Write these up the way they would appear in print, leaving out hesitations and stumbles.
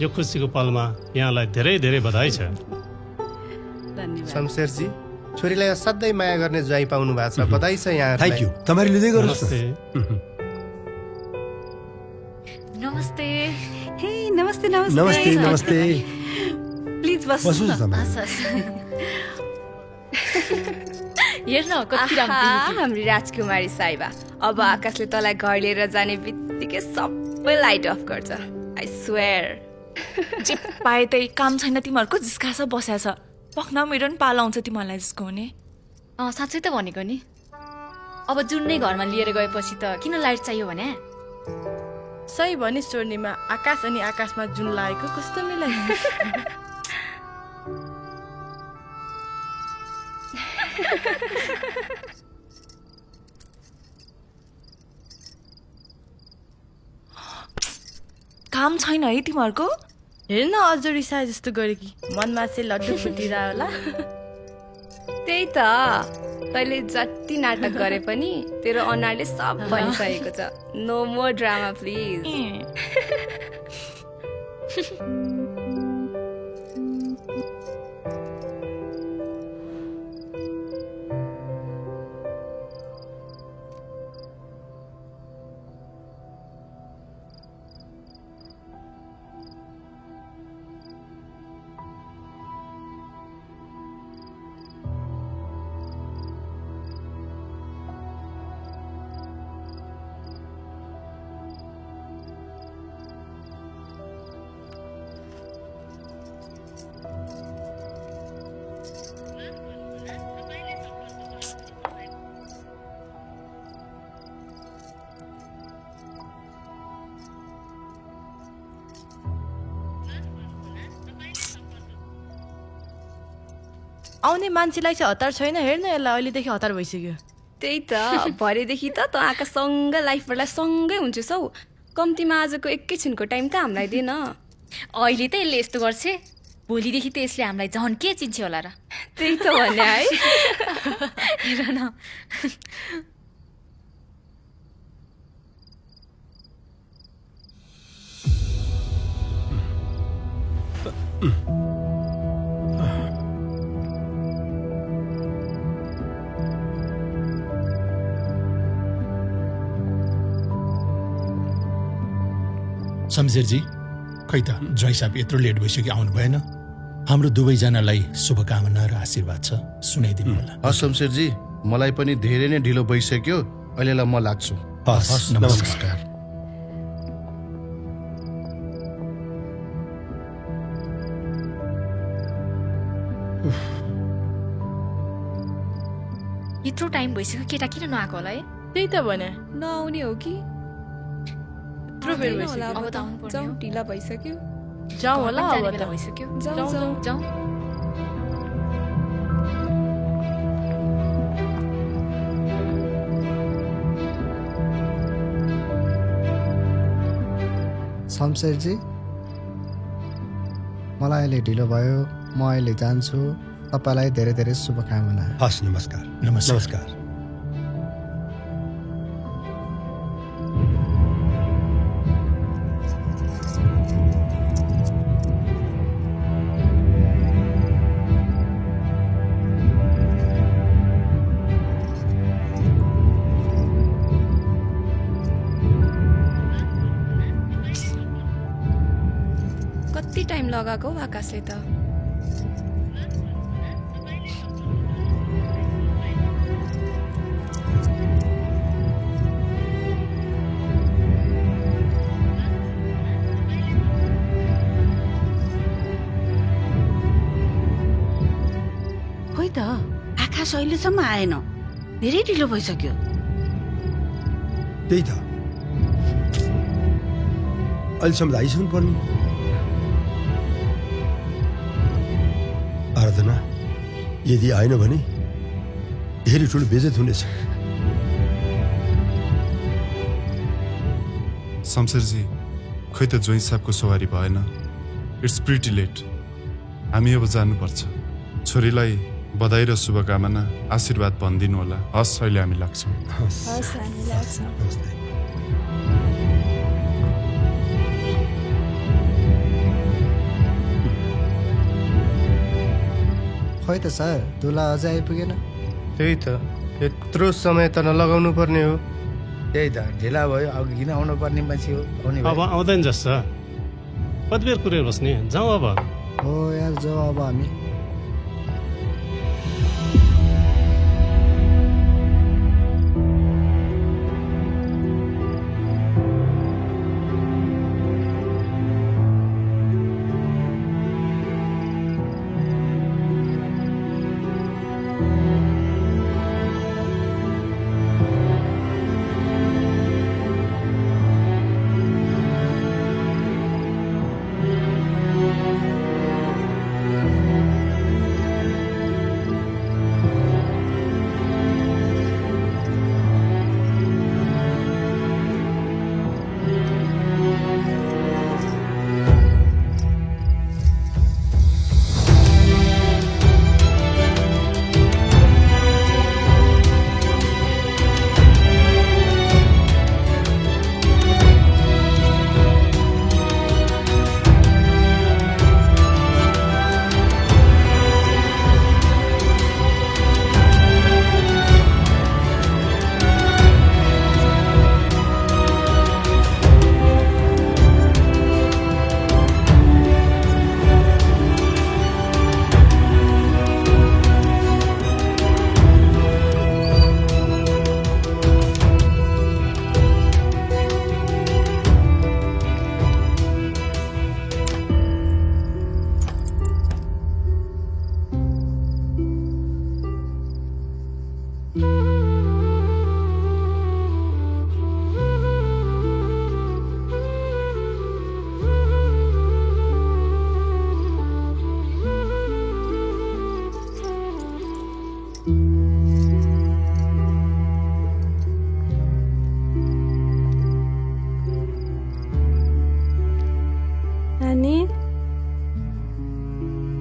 यो खुसीको पलमा यहाँलाई धेरै धेरै बधाई छ। धन्यवाद शमशेरजी, छोरीलाई असाध्यै माया गर्ने ज्वाइँ पाउनु भएको छ, बधाई छ यहाँ। Thank you. तपाईहरु लिँदै गर्नुहोस् नमस्ते। नमस्ते। हे नमस्ते नमस्ते नमस्ते नमस्ते। प्लिज बस्नुहोस् न तपाईँ। हेर्न कति राम्रो आहा, हाम्री राजकुमारी साइबा। अब आकाशले तँलाई घर लिएर जाने बित्तिकै सबै लाइट अफ गर्छ। I swear. जे पाए त्यही काम छैन तिमीहरूको जिस्कास बस्या छ। पक्न मेरो नि पालो आउँछ तिमीहरूलाई जिस्काउने। साँच्चै त भनेको नि। अब जुन नै घरमा लिएर गएपछि त किन लाइट चाहियो भने? सही भने स्वर्णिमा, आकाश अनि आकाशमा जुन लागेको कस्तो मिलायो। काम छैन है तिमीहरूको? हेर्न अझ रिसाए जस्तो गरे कि मनमा चाहिँ लड्डु फुटिरह्यो होला। त्यही त, तैँले जति नाटक गरे पनि तेरो अनुहारले सब भनिसकेको छ। No more drama please. आउने मान्छेलाई चाहिँ हतार छैन। हेर्न यसलाई अहिलेदेखि हतार भइसक्यो। त्यही त, भरेदेखि त आकाशसँग लाइफभरलाई सँगै हुन्छस् हौ। कम्तीमा आजको एकैछिनको टाइम त हामीलाई दिएन। अहिले त यसले यस्तो गर्छ, भोलिदेखि त यसले हामीलाई झन् के चिन्छ होला र। त्यही त भने है। हेर न। शमशेरजी, खै त ज्वाइँ साहब यत्रो लेट भइसक्यो, आउनु भएन। हाम्रो दुवैजनालाई शुभकामना र आशीर्वाद छ, सुनाइदिनु होला। हस् शमशेरजी, मलाई पनि धेरै नै ढिलो भइसक्यो, अहिलेलाई म लाग्छु। हस्, नमस्कार। यत्रो टाइम भइसक्यो, केटा किन नआएको होला है? त्यही त भने नआउने हो कि? यत्रो बेर भइसक्यो। अब त आउनु पर्ने जाउँ, हो। ढिला भइसक्यो। जाउँ होला जाने अब बेला त। भइसक्यो। जाउँ जाउँ। जाउँ। शमशेरजी, मलाई अहिले ढिलो भयो, म अहिले जान्छु। तपाईँलाई धेरै धेरै शुभकामना। हस्, नमस्कार। नमस्कार। कति टाइम लगाएको हौ आकाशले त। खोइ त, आकाश अहिलेसम्म आएन। धेरै ढिलो भइसक्यो। त्यही त, अहिलेसम्म त आइसक्नु पर्ने। आराधना, यदि आएन भने धेरै ठुलो बेइज्जत हुनेछ। शमशेरजी, खै त ज्वाइँ साहबको सवारी भएन। It's pretty late. हामी अब जानुपर्छ। छोरीलाई बधाई र शुभकामना आशीर्वाद भनिदिनु होला। हस्, अहिले हामी लाग्छौँ। नमस्ते। खोइ त सर दुला अझै आइपुगेन। त्यही त यत्रो समय त नलगाउनु पर्ने हो। त्यही त ढिला भयो, अघि किन आउनु पर्ने मान्छे हो, आउने अब आउँदैन जस्तो कति बेर कुरेर बस्ने, जाउँ अब। हो यार जाउँ अब हामी।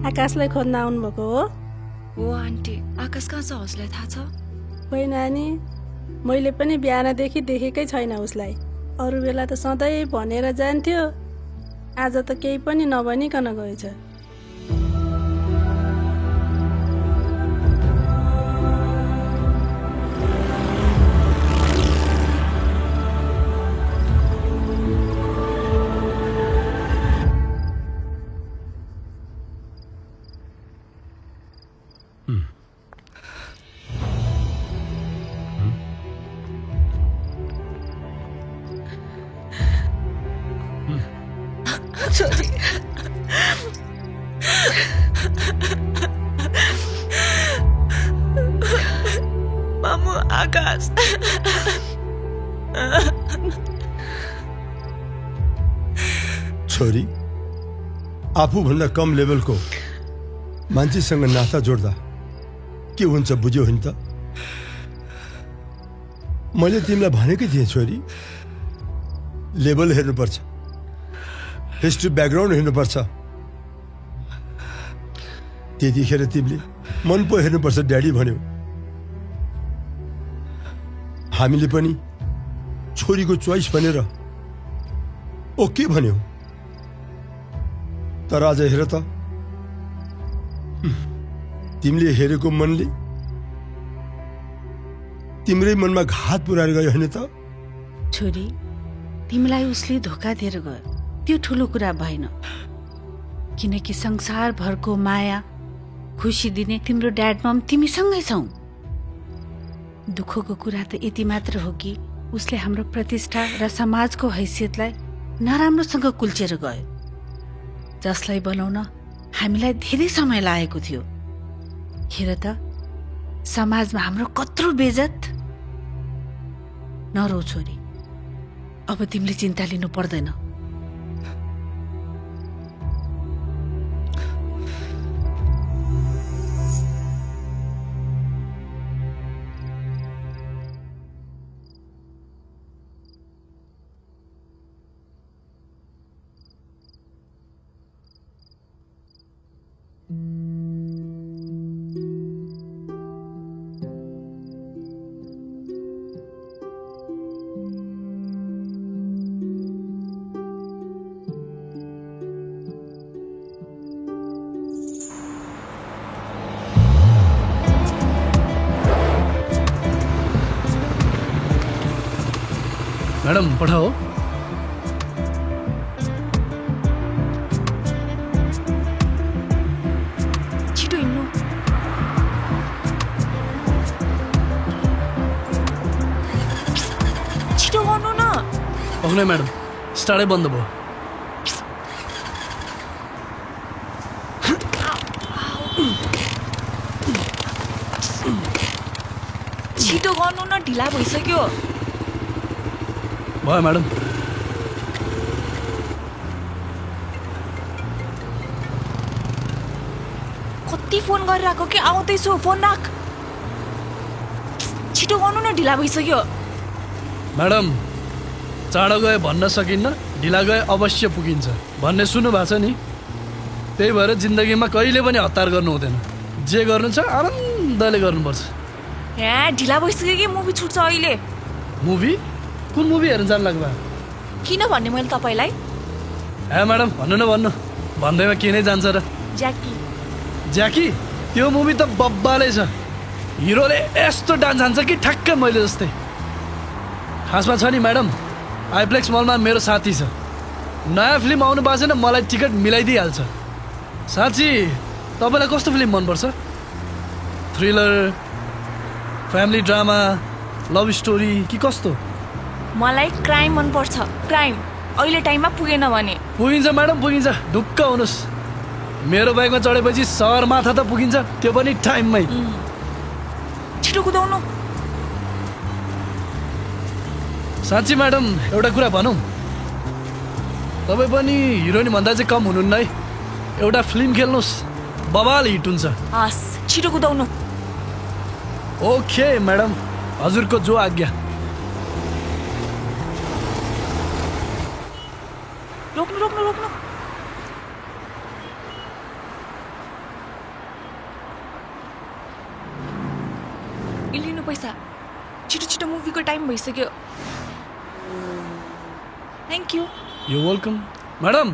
आकाशलाई खोज्न आउनुभएको हो? हो आन्टी, आकाश कहाँ छ हजुरलाई थाहा छ? होइन नानी, मैले पनि बिहानदेखि देखेकै छैन उसलाई। अरू बेला त सधैँ भनेर जान्थ्यो, आज त केही पनि नभनिकन गएछ। छोरी मामु आकाश छोरी आफूभन्दा कम लेभलको मान्छेसँग नाता जोड्दा के हुन्छ बुझ्यौ होइन त? मैले तिमीलाई भनेकै थिएँ छोरी, लेभल हेर्नुपर्छ, हिस्ट्री ब्याकग्राउन्ड हेर्नुपर्छ। त्यतिखेर तिमीले मन पो हेर्नुपर्छ ड्याडी भन्यो। हामीले पनि छोरीको चोइस भनेर ओके भन्यो, तर आज हेर त, तिमीले हेरेको मनले तिम्रै मनमा घात पुर्याएर गयो होइन त? छोरी, तिमीलाई उसले धोका दिएर गयो, त्यो ठुलो कुरा भएन। किनकि संसारभरको माया खुसी दिने तिम्रो ड्याड मम तिमीसँगै छौ। दुःखको कुरा त यति मात्र हो कि उसले हाम्रो प्रतिष्ठा र समाजको हैसियतलाई नराम्रोसँग कुल्चेर गयो, जसलाई बनाउन हामीलाई धेरै समय लागेको थियो। हेर त, समाजमा हाम्रो कत्रो बेइज्जत। नरो छोरी, अब तिमीले चिन्ता लिनु पर्दैन। म्याडम पठाओ छिटो हिँड्नु छिटो गर्नु न पक्नै म्याडम स्टार्टै बन्द भयो छिटो गर्नु न ढिला भइसक्यो भयो म्याडम कति फोन गरिरहेको कि आउँदैछु फोन राख छिटो गर्नु न ढिला भइसक्यो म्याडम चाँडो गए भन्न सकिन्न ढिला गए अवश्य पुगिन्छ भन्ने सुन्नु भएको छ नि त्यही भएर जिन्दगीमा कहिले पनि हतार गर्नु हुँदैन जे गर्नु छ आनन्दले गर्नुपर्छ ए ढिला भइसक्यो कि मुभी छुट्छ अहिले मुभी कुन मुभी हेर्न जानु लाग्नु भयो किन भन्ने मैले तपाईँलाई ए म्याडम भन्नु न भन्नु भन्दैमा के नै जान्छ र ज्याकी ज्याकी त्यो मुभी त बब्बालै छ हिरोले यस्तो डान्स हान्छ कि ठ्याक्क मैले जस्तै खासमा छ नि म्याडम आइप्लेक्स मलमा मेरो साथी छ नयाँ फिल्म आउनु भएको छैन मलाई टिकट मिलाइदिइहाल्छ साँच्ची तपाईँलाई कस्तो फिल्म मनपर्छ thriller family drama love story कि कस्तो मलाई क्राइम मनपर्छ क्राइम अहिले टाइममा पुगेन भने पुगिन्छ म्याडम पुगिन्छ ढुक्क हुनुहोस् मेरो बाइकमा चढेपछि सहर माथा त पुगिन्छ त्यो पनि टाइममै छिटो कुदाउनु साँच्ची म्याडम एउटा कुरा भनौँ तपाईँ पनि हिरोइन भन्दा चाहिँ कम हुनुहुन्न है एउटा फिल्म खेल्नुहोस् बवाल हिट हुन्छ हस् छिटो कुदाउनु ओके म्याडम हजुरको जो आज्ञा रोक्नु रोक्नु रोक्नु लिनु पैसा छिटो छिटो मुभीको टाइम भइसक्यो thank you yo welcome madam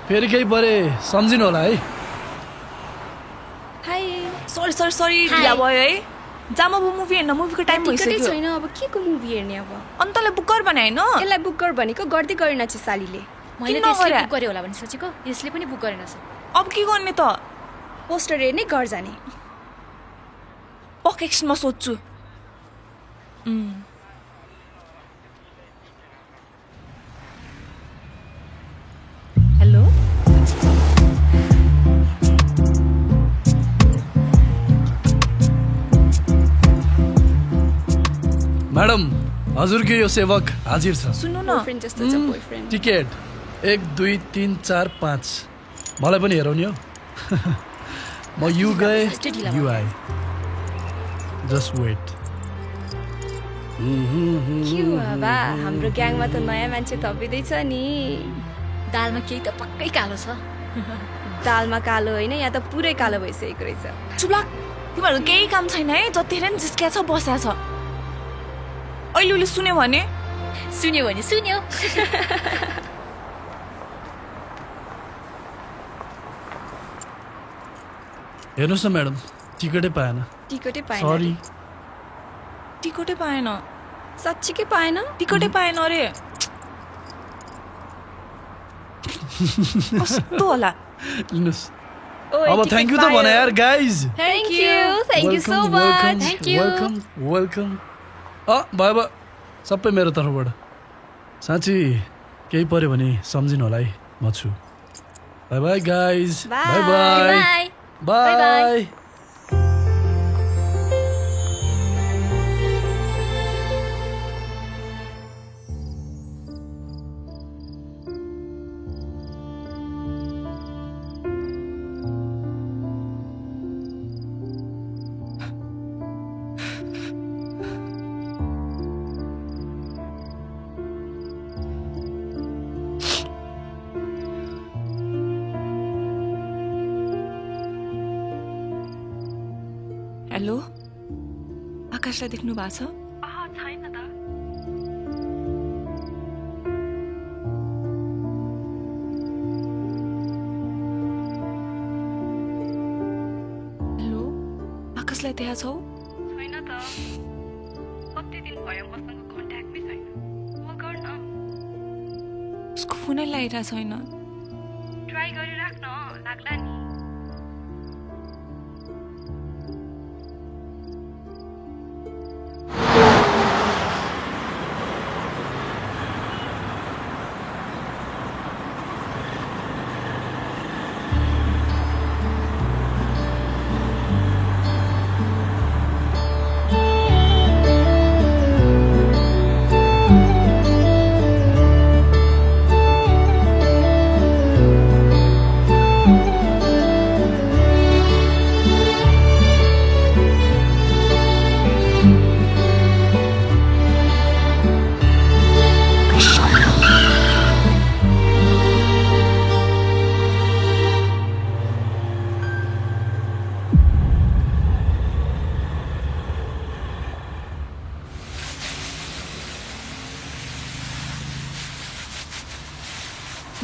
फेरि केही परे सम्झिनु होला है हाई सरी सरी सरी ढिला भयो है जाम अब मुभी हेर्न मुभीको टाइम टिकटै भइसक्यो छैन अब के को मुभी हेर्ने अब अनि तँलाई बुक गर भने होइन यसलाई बुक गर भनेको गर्दै गरेन चाहिँ सालीले मैले किन त्यसले नगरे? बुक गरे होला भने सोचेको यसले पनि बुक गरेन अब के गर्ने त पोस्टर हेर्ने घर जाने पक एकछिनमा सोध्छु हेलो म्याडम हजुरको यो सेवक हाजिर छ सुन्नु न बोयफ्रेन्ड जस्तो छ बोयफ्रेन्ड टिकट 1 2 3 4 5 मलाई पनि हेराउने हो म यु गए यु आए जस्ट वेट के बाबा हाम्रो ग्याङमा त नयाँ मान्छे थपिँदैछ नि दालमा केही त पक्कै कालो छ दालमा कालो होइन यहाँ त पुरै कालो भइसकेको रहेछ चुप्लाक तिमीहरू केही काम छैन है जतिखेर नि जिस्किया छ बस्या छ अहिले उसले सुन्यो भने सुन्यो भने सुन्यो हेर्नुहोस् न म्याडम टिकटै पाएन टिकटै पाएन सरी टिकटै पाएन साँच्चीकै पाएन टिकटै पाएन अरे कस्तो होला लिनुहोस् अब थ्याङ्क यू त भने यार guys thank you so much thank you welcome welcome भयो सबै मेरो तर्फबाट साँच्ची केही पऱ्यो भने सम्झिनु होला है म छु bye bye guys bye bye bye bye hello आकाशलाई देख्नु भएको छ छैन त हेलो आकाशलाई त्यहाँ छौ छैन त कति दिन भयो मसँग कन्ट्याक्टमै छैन कल गर्न उसको फोनै लगाइरहेको छैन। ट्राई गरिराख्न लाग्ला नि।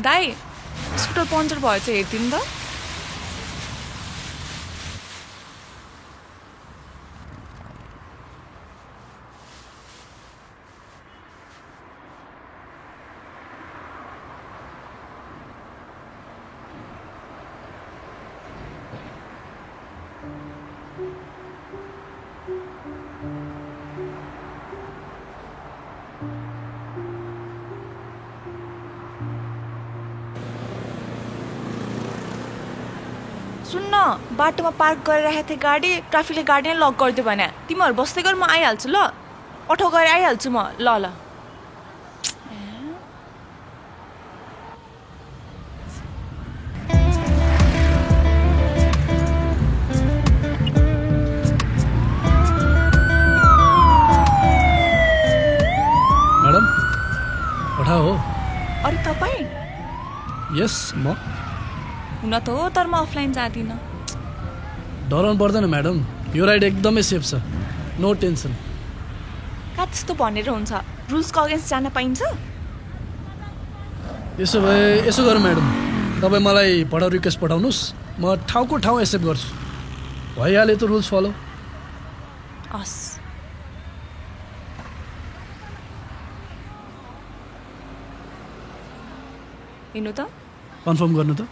दाई स्कुटर पङ्चर भएछ हेरिदिनु त। सुन्न, बाटोमा पार्क गरिरहेको थिएँ गाडी, ट्राफिकले गाडी नै लक गरिदियो भने तिमीहरू बस्दै गर, म आइहाल्छु ल। अटो गएर आइहाल्छु म। ल ल। म्याडम पठा हो? अरे तपाईँ? यस म। हुन त हो, तर म अफलाइन जाँदिनँ। डराउनु पर्दैन म्याडम, यो राइड एकदमै सेफ छ, नो टेन्सन। कहाँ त्यस्तो भनेर हुन्छ? रुल्सको अगेन्स्ट जान पाइन्छ? यसो भए यसो गरौँ म्याडम, तपाईँ मलाई पढाउ रिक्वेस्ट पठाउनुहोस्, म ठाउँको ठाउँ एक्सेप्ट गर्छु। भइहाल्यो त रुल्स फलो। हस्। हेर्नु त, कन्फर्म गर्नु त।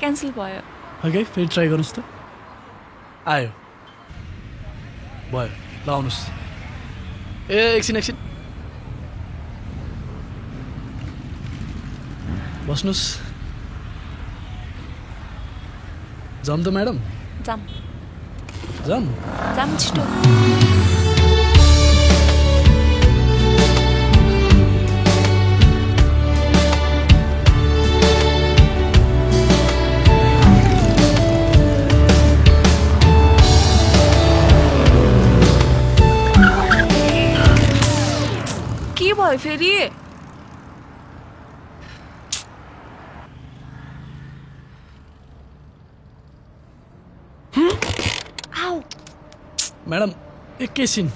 क्यान्सल भयो। ओके, फेरि ट्राई गर्नुहोस् त। आयो, भयो, ल आउनुहोस्। ए एकछिन एकछिन बस्नुहोस्। जाम त म्याडम? जाम जाम जाम छिटो। के भयो फेरि? आऊ म्याडम एकैछिन।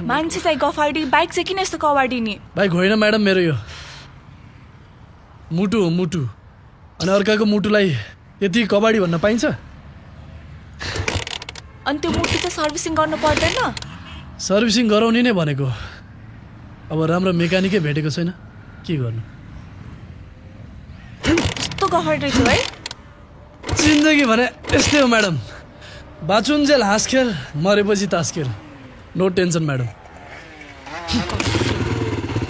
मान्छे चाहिँ गफाडी, बाइक चाहिँ किन यस्तो कवाडी नि? बाइक होइन म्याडम, मेरो यो मुटु हो, मुटु। अनि अर्काको मुटुलाई यति कबाडी भन्न पाइन्छ? अनि त्यो मुटु चाहिँ सर्भिसिङ गर्नु पर्दैन? सर्भिसिङ गराउने नै भनेको। अब राम्रो मेकानिकै भेटेको छैन, के गर्नु? कस्तो गफाडी रहेछ है? जिन्दगी भने यस्तै हो म्याडम, बाँचुन्जेल हाँस खेल, मरेपछि तास खेल। No tension madam.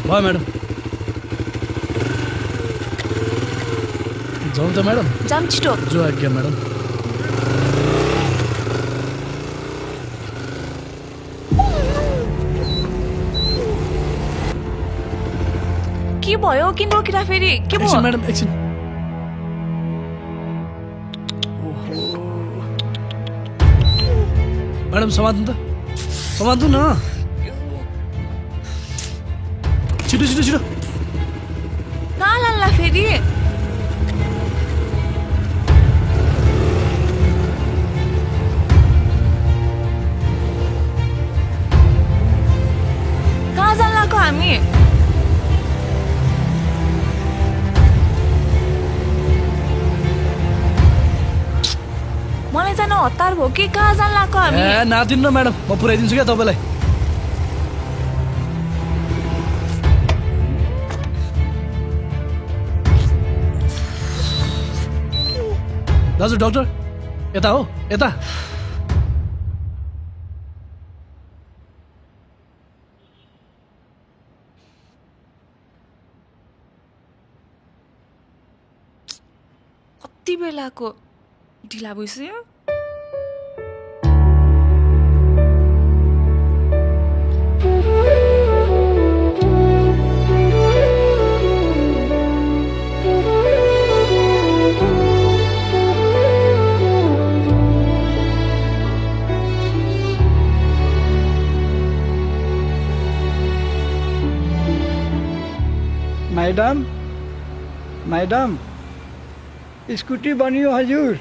भयो म्याडम, जाउँ त म्याडम? जाम छिटो। जो आज्ञा म्याडम। के भयो? किन रोकिरा फेरि? के भयो? एकछिन म्याडम, एकछिन। म्याडम समात्नु त, समात्नु न। छिटो छिटो छिटो। कहाँ लान्ला फेरि? कहाँ जान लाग्यो हामी? हतार भयो कि कहाँ जान लाग्यो हामी ए नातिन्न म्याडम म पुऱ्याइदिन्छु क्या तपाईँलाई दाजु डाक्टर यता हो यता कति बेलाको ढिला भइसक्यो मैडम मैडम स्कुटी बनियो हजुर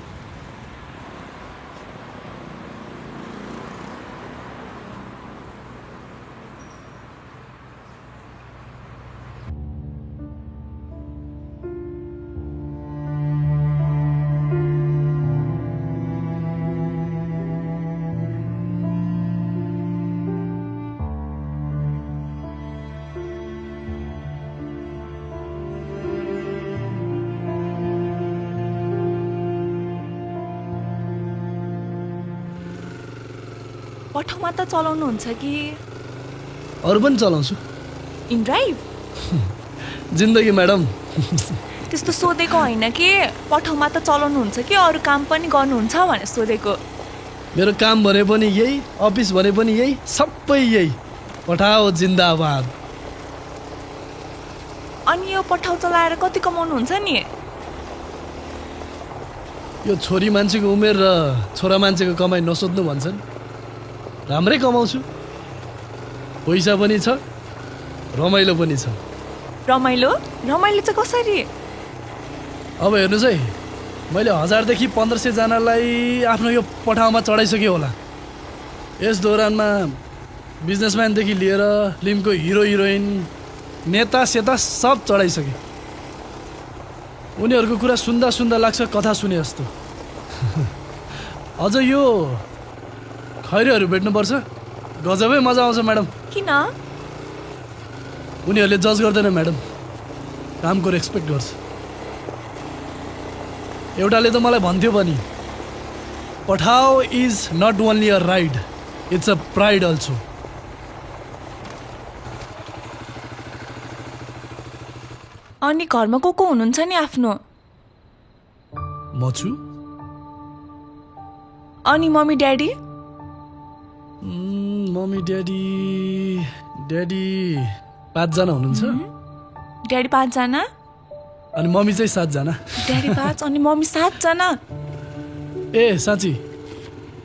पठाउमा त चलाउनुहुन्छ कि अरू पनि चलाउँछु इन ड्राइभ जिन्दगी म्याडम त्यस्तो सोधेको होइन कि पठाउमा त चलाउनुहुन्छ कि अरू काम पनि गर्नुहुन्छ भनेर सोधेको मेरो काम भने पनि यही अफिस भने पनि यही सबै यही पठाओ जिन्दाबाद अनि यो पठाउ चलाएर कति कमाउनुहुन्छ नि यो छोरी मान्छेको उमेर र छोरा मान्छेको कमाइ नसोध्नु भन्छन् राम्रै कमाउँछु पैसा पनि छ रमाइलो पनि छ रमाइलो रमाइलो चाहिँ कसरी अब हेर्नुहोस् है मैले 1000 देखि 1500 जनालाई आफ्नो यो पठाउमा चढाइसकेँ होला यस दौरानमा बिजनेसम्यानदेखि लिएर फिल्मको हिरो हिरोइन नेता सेता सब चढाइसकेँ उनीहरूको कुरा सुन्दा सुन्दा लाग्छ कथा सुने जस्तो अझ यो खैरेहरू भेट्नुपर्छ गजबै मजा आउँछ म्याडम किन उनीहरूले जज गर्दैन म्याडम कामको रेस्पेक्ट गर्छ एउटाले त मलाई भन्थ्यो पनि Pathao is not only a ride it's a pride also अनि घरमा को हुनुहुन्छ नि आफ्नो म छु अनि mummy daddy mummy daddy daddy 5 जना हुनुहुन्छ ड्याडी 5 जना अनि मम्मी चाहिँ 7 जना ड्याडी 5 अनि मम्मी 7 जना ए साँच्ची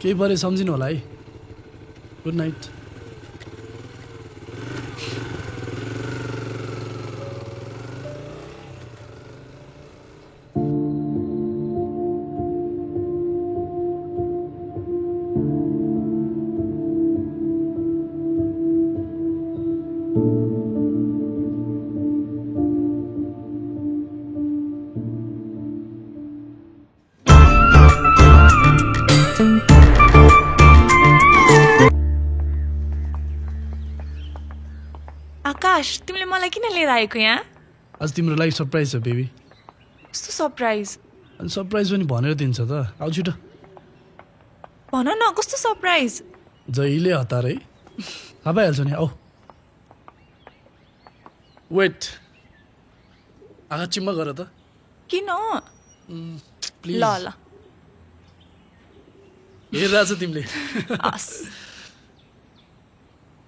केही परे सम्झिनु होला है गुड नाइट आकाश तिमीले मलाई किन लिएर आएको यहाँ आज तिम्रो लागि सरप्राइज छ बेबी कस्तो सरप्राइज अनि सरप्राइज पनि भनेर दिन्छ त आउ छिटो भन न कस्तो सरप्राइज जहिले हतार है थाहा पाइहाल्छ नि आऊ वेट आँखा चिम्मा गर त किन प्लिज ल ल हेरिरहेछ तिमीले हस्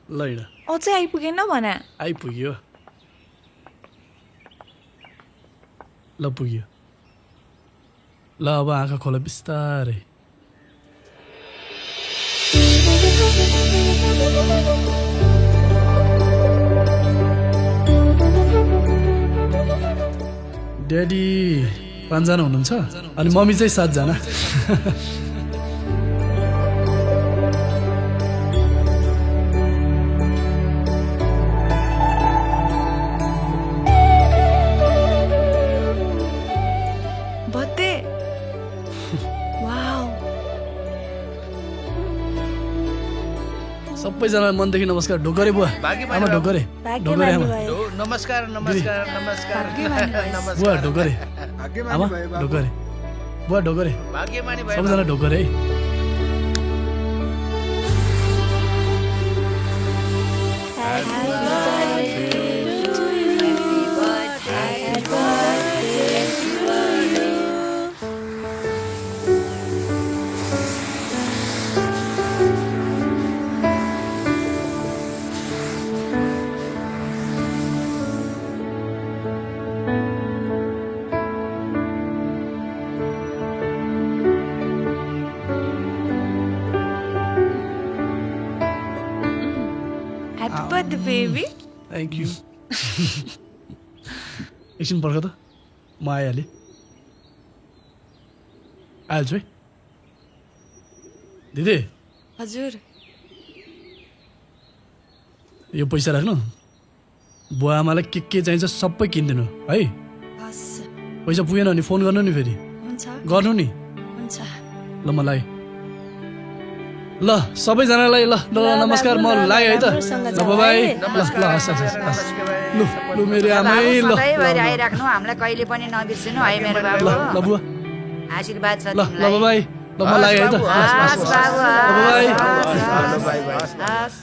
ल हिँड अझै आइपुगेन भने आइपुग्यो ल पुग्यो ल अब आँखा खोला बिस्तारै ड्याडी 5 जना हुनुहुन्छ अनि मम्मी चाहिँ 7 जना सबैजनालाई मनदेखि नमस्कार ढोकरे बुवा आमा ढोकरे ढोकरे आमा नमस्कार नमस्कार नमस्कार बुवा ढोकरे आमा ढोकरे बुवा ढोकरे भाग्यमानी भयो सबैजना ढोकरे है Happy birthday, baby. Thank you एकछिन पर्ख त म आइहालेँ आइहाल्छु है दिदी हजुर यो पैसा राख्नु बुवा आमालाई के चाहिन्छ सबै किनिदिनु है हस् पैसा पुगेन भने फोन गर्नु नि फेरि हुन्छ गर्नु नि हुन्छ ल मलाई ल सबैजनालाई ल ल नमस्कार म लाग्यो है त ल बाई ल ल हस् लु लु मेरो आमै ल आइराख्नु हामीलाई कहिले पनि नबिर्सिनु है मेरो बाबु ल बुवा आशीर्वाद छ ल ल बाई ल म लाग्यो है त हस् बाबु बाई हस्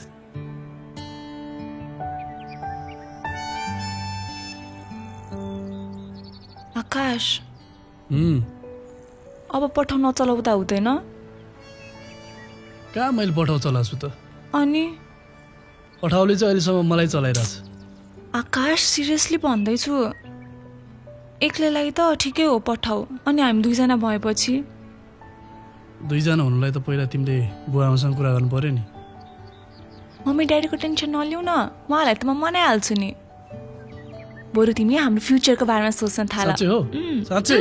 आकाश अब पठाउन चलाउँदा हुँदैन कहाँ मैले पठाउ चलाएको छु त अनि पठाउले चाहिँ अहिलेसम्म मलाई चलाइरहेछ आकाश सिरियसली भन्दैछु एक्लैलाई त ठिकै हो पठाऊ अनि हामी दुईजना भएपछि दुईजना हुनुलाई त पहिला तिमीले बुवा आमासँग कुरा गर्नु पर्यो नि मम्मी ड्याडीको टेन्सन नलिउ न उहाँलाई त म मनाइहाल्छु नि बरु तिमी हाम्रो फ्युचरको बारेमा सोच्न थाल साँच्चै हो साँच्चै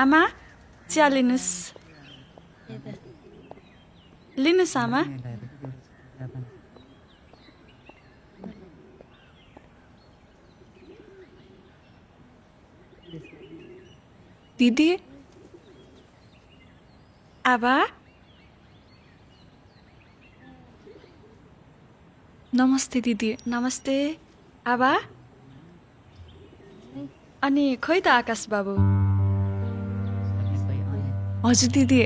आमा चिया लिनुहोस् लिनुहोस् आमा दिदी आबा नमस्ते दिदी नमस्ते आबा अनि खोइ त आकाश बाबु हजुर दिदी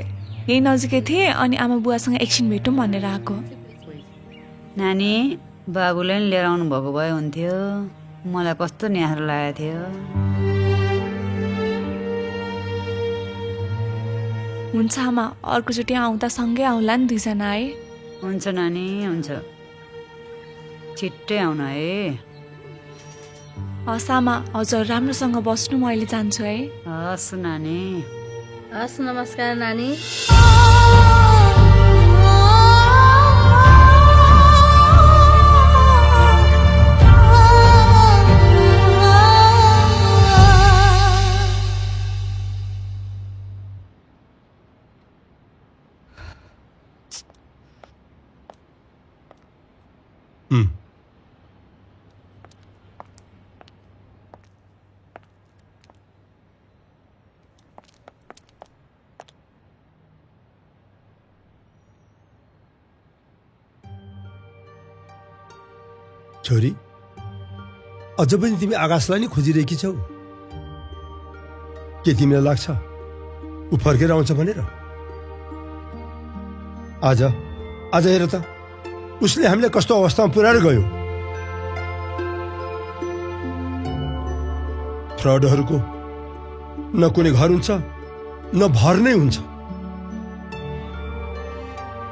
यही नजिकै थिएँ अनि आमा बुवासँग एकछिन भेटौँ भनेर आएको नानी बाबुले नि लिएर आउनु भएको भए हुन्थ्यो मलाई कस्तो न्यारो लागेको थियो हुन्छ आमा अर्कोचोटि आउँदा सँगै आउला नि दुईजना है हुन्छ नानी हुन्छ छिट्टै आउनु है हस् आमा हजुर राम्रोसँग बस्नु म अहिले जान्छु है हस् नानी हस् नमस्कार नानी छोरी अझ पनि तिमी आकाशलाई नै खोजिरहेकी छौ के तिमीलाई लाग्छ ऊ फर्केर आउँछ भनेर आज हेर त उसले हामीलाई कस्तो अवस्थामा पुर्याएर गयो फ्रडहरूको न कुनै घर हुन्छ न भर नै हुन्छ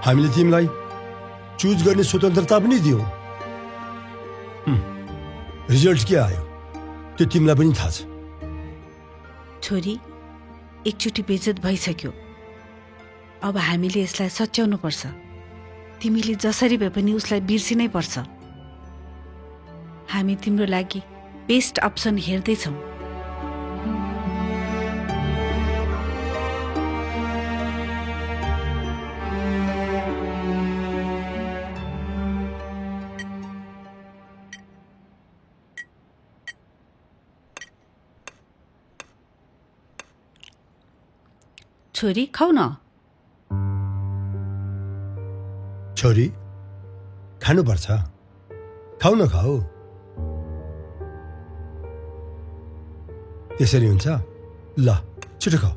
हामीले तिमीलाई चुज गर्ने स्वतन्त्रता पनि दियौँ रिजल्ट के आयो त्यो तिमीलाई पनि थाहा छ छोरी एकचोटि बेइज्जत भइसक्यो अब हामीले यसलाई सच्याउनु पर्छ तिमीले जसरी भए पनि उसलाई बिर्सिनै पर्छ। हामी तिम्रो लागि बेस्ट अप्सन हेर्दैछौँ। छोरी खाऊ न। छोरी खानुपर्छ, खाऊ न खाऊ। त्यसरी हुन्छ? ल छिटो खाऊ।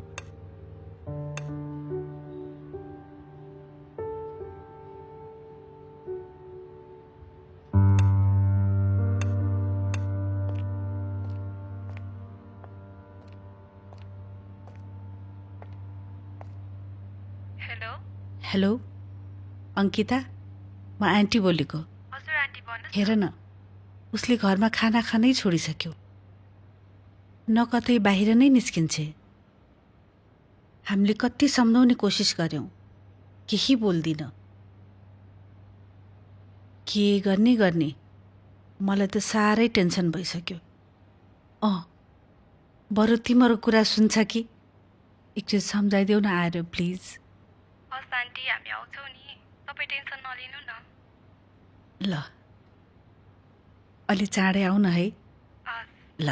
हेलो अङ्किता, म आन्टी बोलेको। हजुर आन्टी भन्नुहोस्। हेर न, उसले घरमा खाना खानै छोडिसक्यो, न कतै बाहिर नै निस्किन्छे। हामीले कति सम्झाउने कोसिस गर्यौँ, केही बोल्दिन। के गर्ने मलाई त साह्रै टेन्सन भइसक्यो। बरु तिम्रो कुरा सुन्छ कि एकचोटि सम्झाइदेऊ न आएर प्लिज। हस् आन्टी, हामी आउँछौँ नि, तपाईँ टेन्सन नलिनु न। ल अलि चाँडै आउन है। ल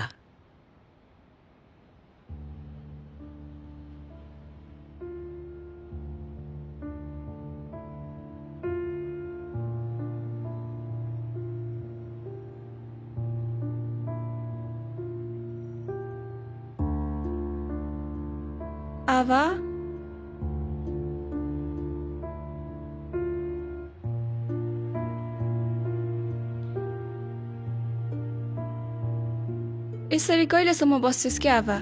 आवा, यसरी कहिलेसम्म बस्छस् क्या आवा?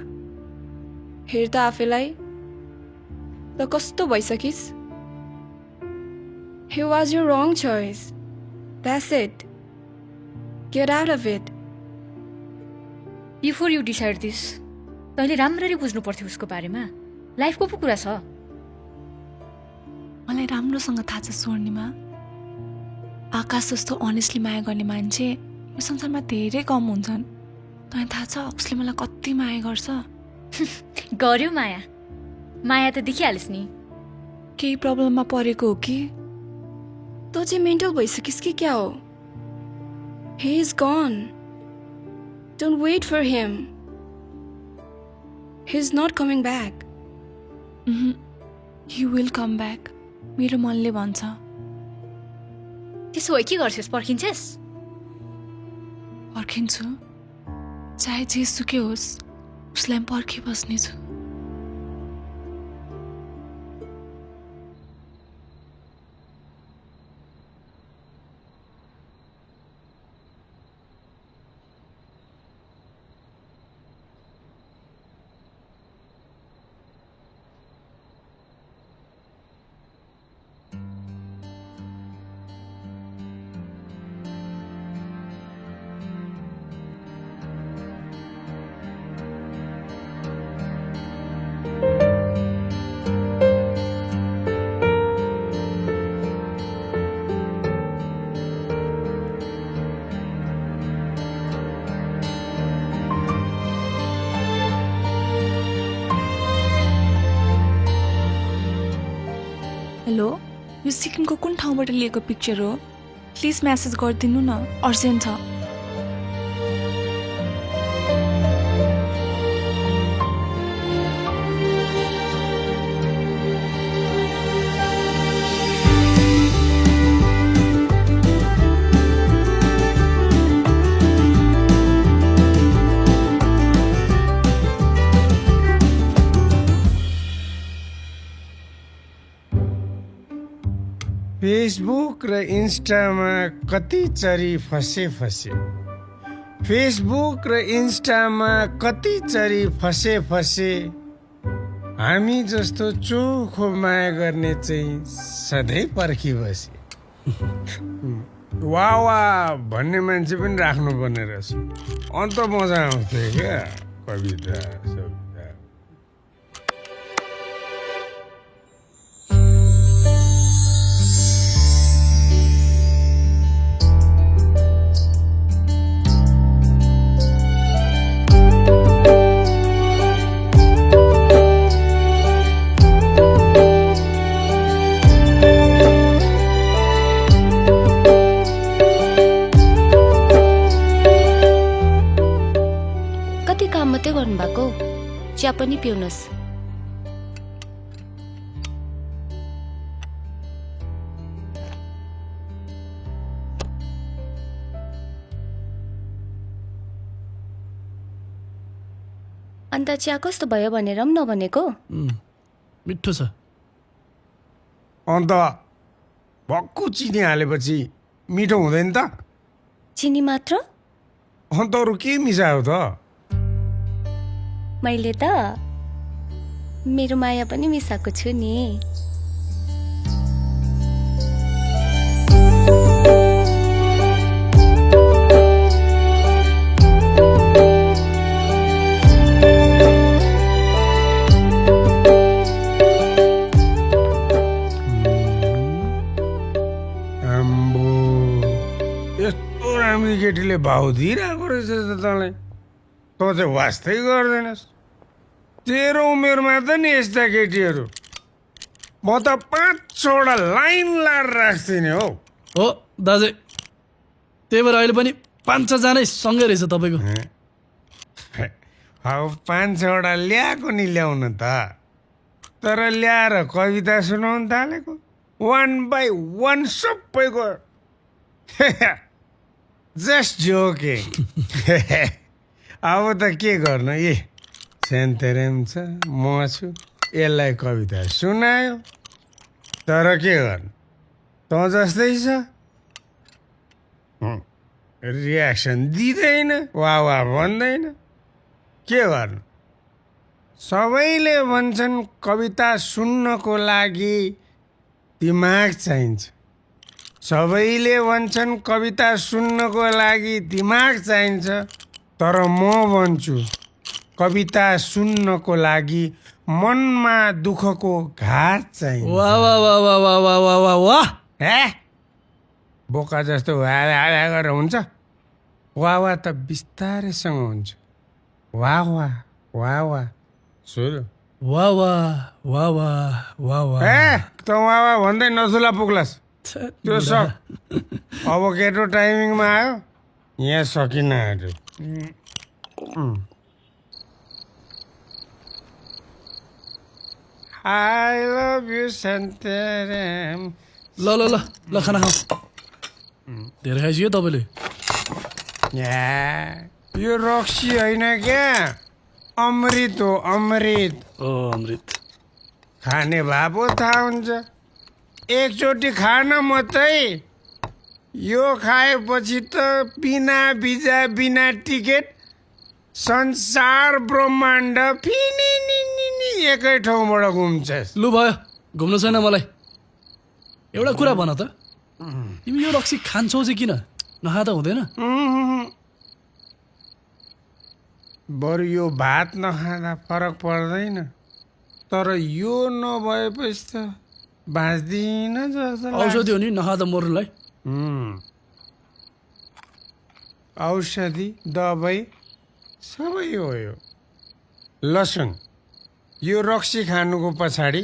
हेर त आफैलाई, त कस्तो भइसकिस्? He was your wrong choice. That's it. Get out of it. Before you decide this, तैँले राम्ररी बुझ्नु पर्थ्यो उसको बारेमा। लाइफको पो कुरा छ। मलाई राम्रोसँग थाहा छ स्वर्णिमा, आकाश जस्तो अनेस्टली माया गर्ने मान्छे यो संसारमा धेरै कम हुन्छन्। तँलाई थाहा छ उसले मलाई कति माया गर्छ? गर्यो माया, माया त देखिहालिस् नि। केही प्रब्लममा परेको हो कि? तँ चाहिँ मेन्टल भइसकिस् कि क्या हो? He is gone. Don't wait for him. He is not coming back. He will come back. मेरो मनले भन्छ। त्यसो भए के गर्छस्? पर्खिन्छस्? पर्खिन्छु, चाहे जे सुकै होस्, उसलाई पर्खिबस्नेछु। हेलो, यो सिक्किमको कुन ठाउँबाट लिएको पिक्चर हो? प्लिज म्यासेज गरिदिनु न, अर्जेन्ट छ। फेसबुक र इन्स्टामा कति चरी फसे। फेसबुक र इन्स्टामा कति चरी फसे। हामी जस्तो चोखो माया गर्ने चाहिँ सधैँ पर्खिबसे। वाह भन्ने मान्छे पनि राख्नुपर्ने रहेछ, अन्त मजा आउँथ्यो क्या कविता सब। चिया पनि पिउनुहोस्। अन्त चिया कस्तो भयो भनेर पनि नभनेको? मिठो छ। अन्त भक्कु चिनी हालेपछि मिठो हुँदैन त? चिनी मात्र? अन्त अरू के मिसायो त? मैले त मेरो माया पनि मिसाएको छु नि। केटीले भाउ दिइरहेको रहेछ त तँलाई। तँ चाहिँ वास्तै गर्दैनस्। तेरो उमेरमा त नि यस्ता केटीहरू म त 5-6वटा लाइन लाएर राख्थेँ नि हौ। हो दाजु, त्यही भएर अहिले पनि 5-6 जनै सँगै रहेछ तपाईँको। अब 5-6वटा ल्याएको नि ल्याउन त, तर ल्याएर कविता सुनाउनु थालेको 1 by 1 सबैको। Just joking. अब त के गर्नु, ए सेन्तेरेम छ, म छु, यसलाई कविता सुनायो, तर के गर्नु, तँ जस्तै छ, रियाक्सन दिँदैन, वाह वाह भन्दैन, के गर्नु। सबैले भन्छन् कविता सुन्नको लागि दिमाग चाहिन्छ, सबैले भन्छन् कविता सुन्नको लागि दिमाग चाहिन्छ, तर म भन्छु कविता सुन्नको लागि मनमा दुःखको घात चाहिन्छ। वाह वाह वाह वाह वाह वाह वाह वाह वाह। हे बोका जस्तो हारा गरेर हुन्छ? वाह वाह त बिस्तारैसँग हुन्छ। वाह वाह वाह वाह सुरु। वाह वाह वाह वाह वाह वाह। त वाह वाह भन्दै नथुला पुग्लास त्यो सब। अब केटो टाइमिङमा आयो, यहाँ सकिन आयो। I love you सेन्तेरेम। ल ल ल ल खाना खाऊ। धेरै खाइसक्यो तपाईँले। यो रक्सी होइन क्या, अमृत हो, अमृत। ओ अमृत। खाने भए पो थाहा हुन्छ, एकचोटि खान मात्रै। यो खाएपछि त बिना भिजा बिना टिकट संसार ब्रह्माण्ड फिनिनिनिनि एकै ठाउँबाट घुम्छस्। लु भयो, घुम्नु छैन मलाई। एउटा कुरा भन त, तिमी यो रक्सी खान्छौ चाहिँ किन? नखाँदा हुँदैन? बरु यो भात नखाँदा फरक पर्दैन, तर यो नभएपछि त बाँच्दिन जस्तो लाग्छ। औषधि हो नि, नखाँदा मर्नुलाई। औषधि दबाई सबै हो यो। लसुन, यो रक्सी खानुको पछाडि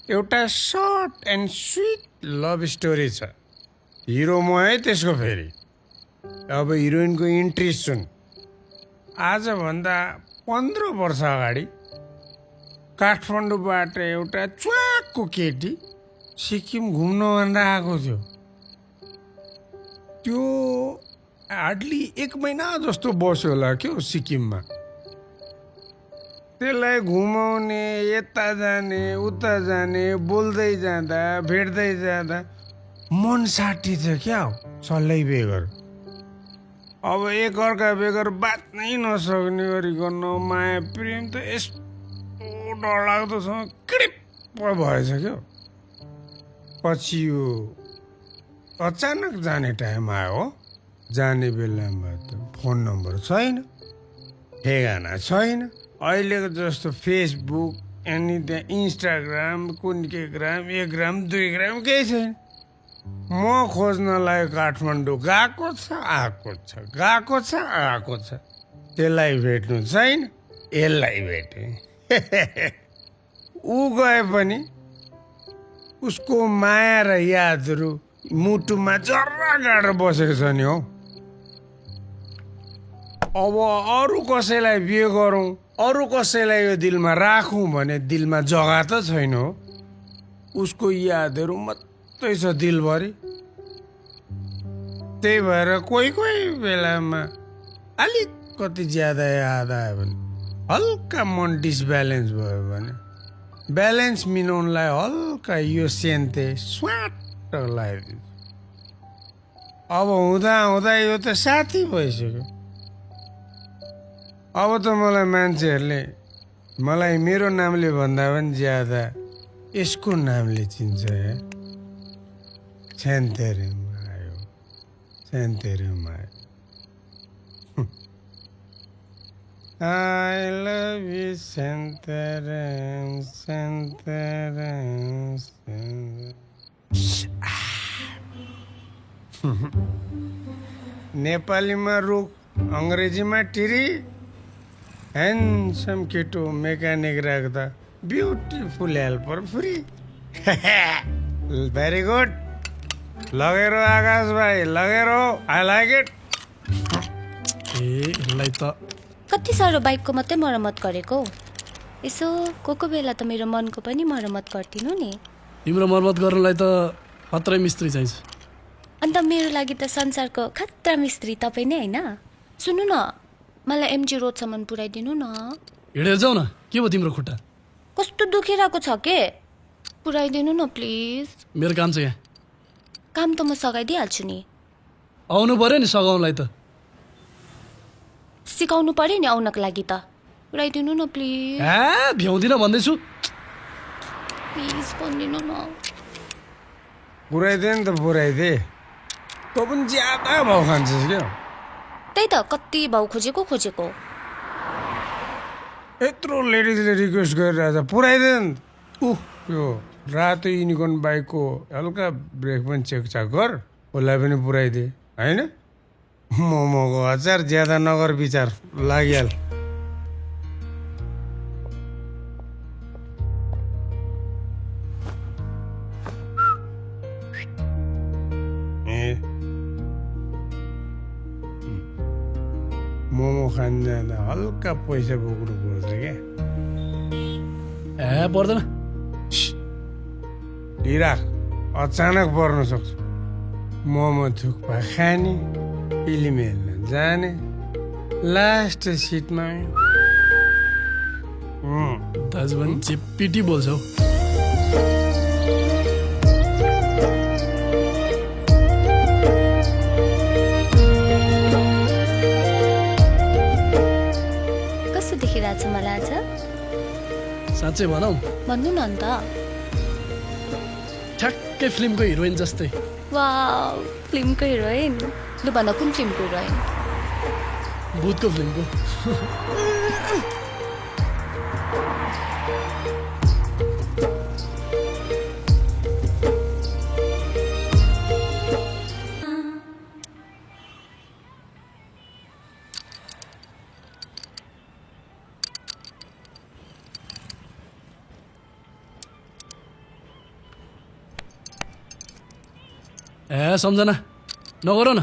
एउटा short and sweet love story छ। हिरो म है त्यसको फेरि। अब हिरोइनको इन्ट्री सुन। आजभन्दा 15 वर्ष अगाडि काठमाडौँबाट एउटा च्वाकको केटी सिक्किम घुम्न भनेर आएको थियो। त्यो हार्डली 1 महिना जस्तो बस्यो होला क्या सिक्किममा। त्यसलाई घुमाउने, यता जाने उता जाने, बोल्दै जाँदा भेट्दै जाँदा मन साठी थियो क्या हो, सल्लै बेगर। अब एकअर्का बेगर बाँच्नै नसक्ने गरिकन माया प्रेम त यस्तो डरलाग्दोसँग क्रिप्प भएछ क्या। पछि यो अचानक जाने टाइम आयो। जाने बेलामा त फोन नम्बर छैन, ठेगाना छैन। अहिलेको जस्तो फेसबुक अनि त्यहाँ इन्स्टाग्राम, कुन के ग्राम, 1 ग्राम 2 ग्राम केही छैन। म खोज्नलाई काठमाडौँ गएको छ, आएको छ, गएको छ, आएको छ। त्यसलाई भेट्नु छैन, यसलाई भेटेँ। ऊ गए पनि उसको माया र यादहरू मुटुमा जर्रा गाडेर बसेको छ नि हौ। अब अरू कसैलाई बिहे गरौँ अरू कसैलाई यो दिलमा राखौँ भने दिलमा जग्गा त छैन हो। उसको यादहरू मात्रै छ दिलभरि। त्यही भएर कोही बेलामा अलिकति ज्यादा याद आयो भने, हल्का मन डिसब्यालेन्स भयो भने, ब्यालेन्स मिलाउनलाई हल्का यो सेन्ते स्वाट लगाइदिन्छ। अब हुँदा यो त साथी भइसक्यो। अब त मलाई मान्छेहरूले मलाई मेरो नामले भन्दा पनि ज्यादा यसको नामले चिन्छ। सेन्तेरेमा आयो, सेन्तेरेमा आयो। I love you, Santaram, Santaram, नेपालीमा रुख, अङ्ग्रेजीमा टिरी। ह्यान्डसम केटो मेकानिक राख्दा beautiful helper free. Very good. लगेर आकाश भाइ, लगेर। I like it. यसलाई त कति साह्रो बाइकको मात्रै मर्मत गरेको। यसो कोही बेला त मेरो मनको पनि मर्मत गरिदिनु नि। तिम्रो मर्मत गर्नलाई त खत्रै मिस्त्री चाहिन्छ। अन्त मेरो लागि त संसारको खतरा मिस्त्री तपाईँ नै होइन। सुन्नु न, मलाई एमजी रोडसम्म पुऱ्याइदिनु न। हिँडेर जाऊ न। के भयो तिम्रो खुट्टा? कस्तो दुखिरहेको छ के? पुऱ्याइदिनु न प्लिज। मेरो काम छ यहाँ। काम त म सघाइदिइहाल्छु नि। आउनु पर्यो नि सघाउनलाई त। सिकाउनु पर्यो नि आउनको लागि त। पुऱ्याइदिनु न प्लिज। भ्याउँदिन भन्दैछु। प्लिज भनिदिनु न। पुऱ्याइदे नि त, पुऱ्याइदे। तँ पनि ज्यादा भाउ खान्छस् क्या। त्यही त, कति भाउ खोजेको। यत्रो लेडिजले रिक्वेस्ट गरिरहेछ, पुऱ्याइदे नि। यो रातो युनिकर्न बाइकको हल्का ब्रेक पनि चेकचाक गर। उसलाई पनि पुऱ्याइदे होइन। मोमोको अचार ज्यादा नगर, विचार लागिहाल। मोमो खान जाँदा हल्का पैसा बोक्नु पर्छ क्या। पर्दैन। ढिराख अचानक पर्न सक्छ। मोमो थुक्पा खाने, फिल्म हेर्न जाने, लास्ट सिटमा। दाजु पनि चेप्पिटी बोल्छौ। कस्तो देखिरहेछ मलाई आज? साँच्चै भनौ? भन्नु न अन्त। ठ्याक्कै फिल्मको हिरोइन जस्तै। वाउ, फिल्मको हिरोइन? लु भन, कुन फिल्मको हिरोइन? भूतको फिल्मको। सम्झना नगर न।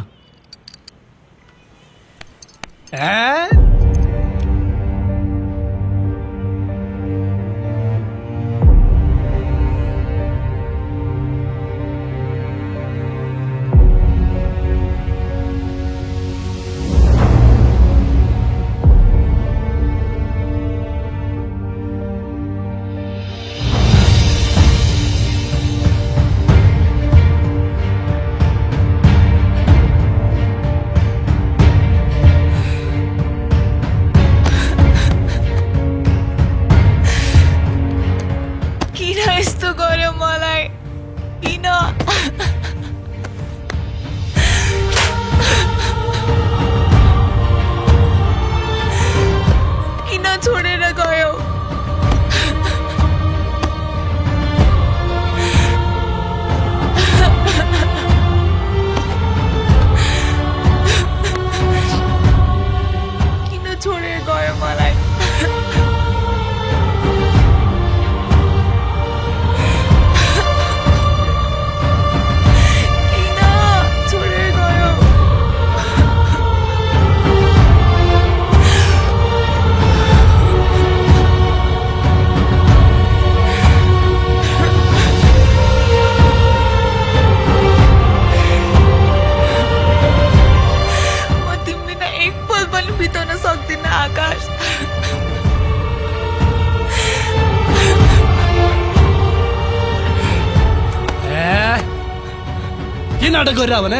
नाटक गरिरह भने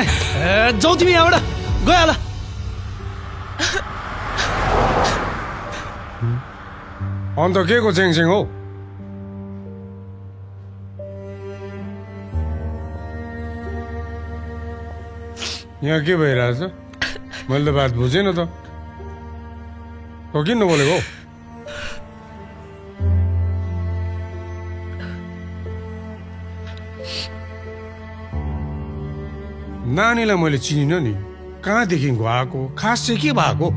जाऊ तिमी यहाँबाट गइहाल अन्त के को चेङचेङ हो यहाँ के भइरहेछ मैले त बात बुझेन त किन नबोलेको नानीलाई मैले चिनिनँ नि कहाँदेखिको आएको खास चाहिँ के भएको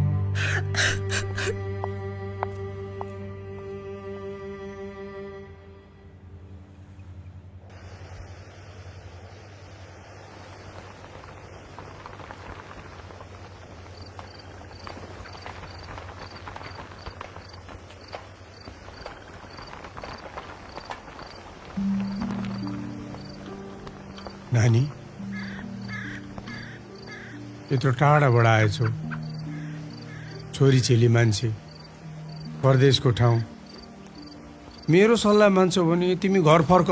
नानी यत्रो टाढाबाट आएछौ छोरी चेली मान्छे परदेशको ठाउँ मेरो सल्लाह मान्छौ भने तिमी घर फर्क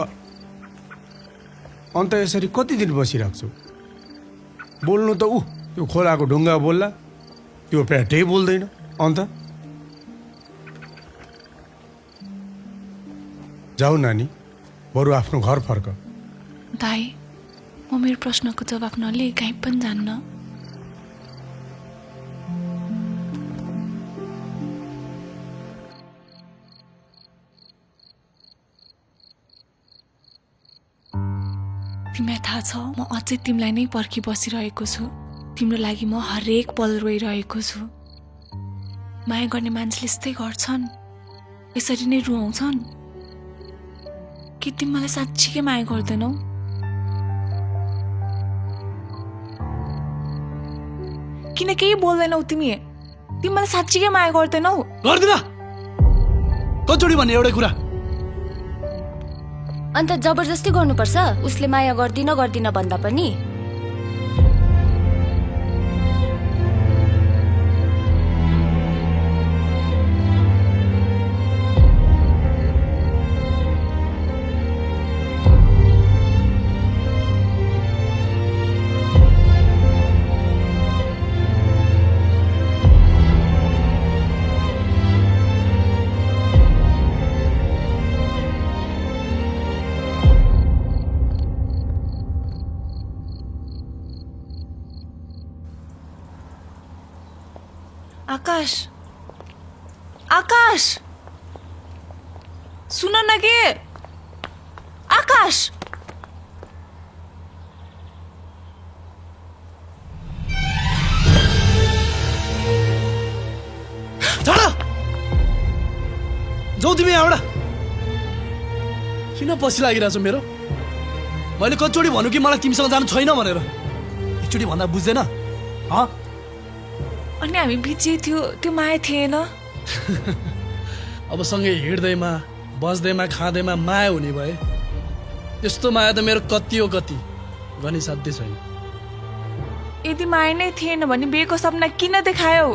अन्त यसरी कति दिन बसिराख्छौ बोल्नु त त्यो खोलाको ढुङ्गा बोल्ला त्यो प्याटै बोल्दैन अन्त जाऊ नानी बरु आफ्नो घर फर्क दाई म मेरो प्रश्नको जवाफ नलिए कहीँ पनि जान्न तिमीलाई थाहा छ म अझै तिमीलाई नै पर्खी बसिरहेको छु तिम्रो लागि म हरेक पल रोइरहेको छु माया गर्ने मान्छेले यस्तै गर्छन् यसरी नै रुवाउँछन् कि तिमी मलाई साँच्चीकै माया गर्दैनौ किन केही बोल्दैनौ तिमी मलाई साँच्चीकै माया गर्दैनौ गर्दिन कचोडी भन्ने एउटै कुरा अन्त जबरजस्ती गर्नुपर्छ उसले माया गर्दिन भन्दा पनि आकाश आकाश सुन न के आकाश जाऊ तिमी यहाँबाट किन पछि लागिरहेछ मेरो मैले कचोडी भन्नु कि मलाई तिमीसँग जानु छैन भनेर एकचोटि भन्दा बुझ्दैन अनि हामी बिचे थियो त्यो माया थिएन अब सँगै हिँड्दैमा बस्दैमा खाँदैमा माया हुने भए त्यस्तो माया त मेरो कति हो कति गनी साध्य छैन यदि माया नै थिएन भने बिहेको सपना किन देखायौ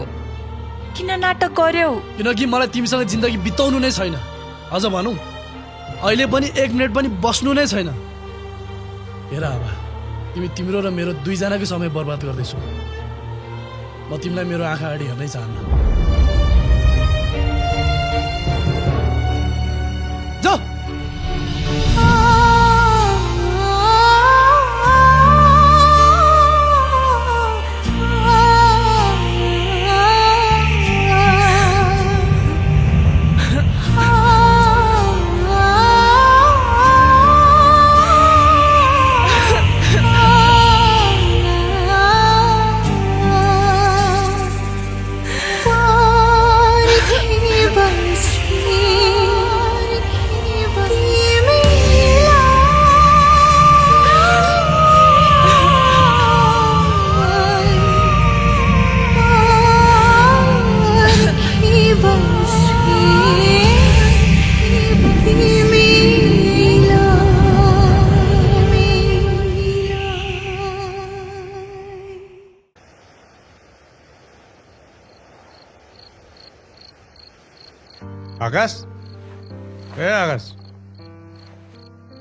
किन नाटक गर्यौ किनकि मलाई तिमीसँग जिन्दगी बिताउनु नै छैन अझ भनौँ अहिले पनि 1 मिनट पनि बस्नु नै छैन हेर अब तिमी तिम्रो र मेरो दुईजनाको समय बर्बाद गर्दैछौ म तिमीलाई मेरो आँखा अगाडि हेर्नै चाहन्न जाऊ आकाश ए आकाश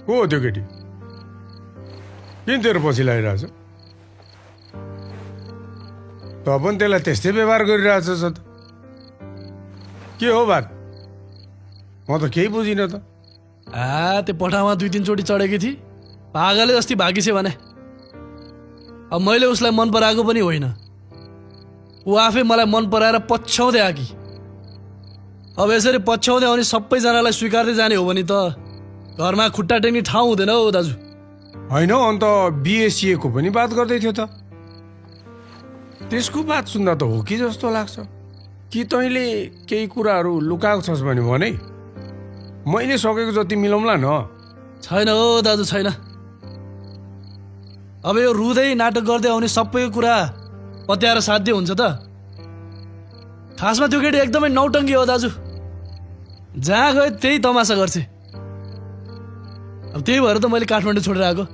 को हो त्यो केटी किन तेरो पछि लागिरहेछ त पनि त्यसलाई त्यस्तै व्यवहार गरिरहेछ त के हो बात म त केही बुझिनँ त त्यो पठामा 2-3 चोटि चढेकी थिए भागाले जस्तै भागिसे भने अब मैले उसलाई मन पराएको पनि होइन ऊ आफै मलाई मन पराएर पछ्याउँदै आकी अब यसरी पछ्याउँदै आउने सबैजनालाई स्वीकार्दै जाने हो भने त घरमा खुट्टा टेक्ने ठाउँ हुँदैन हौ दाजु होइन अन्त बिएसिए को पनि बात गर्दै थियो त त्यसको बात सुन्दा त हो कि जस्तो लाग्छ कि तैँले केही कुराहरू लुकाएको छस् भने मैले सकेको जति मिलाउँला न छैन हो दाजु छैन अब यो रुँदै नाटक गर्दै आउने सबैको कुरा पत्याएर साध्य हुन्छ त खासमा त्यो केटी एकदमै नौटङ्गी हो दाजु जहाँ गयो त्यही तमासा गर्छ अब त्यही भएर त मैले काठमाडौँ छोडेर आएको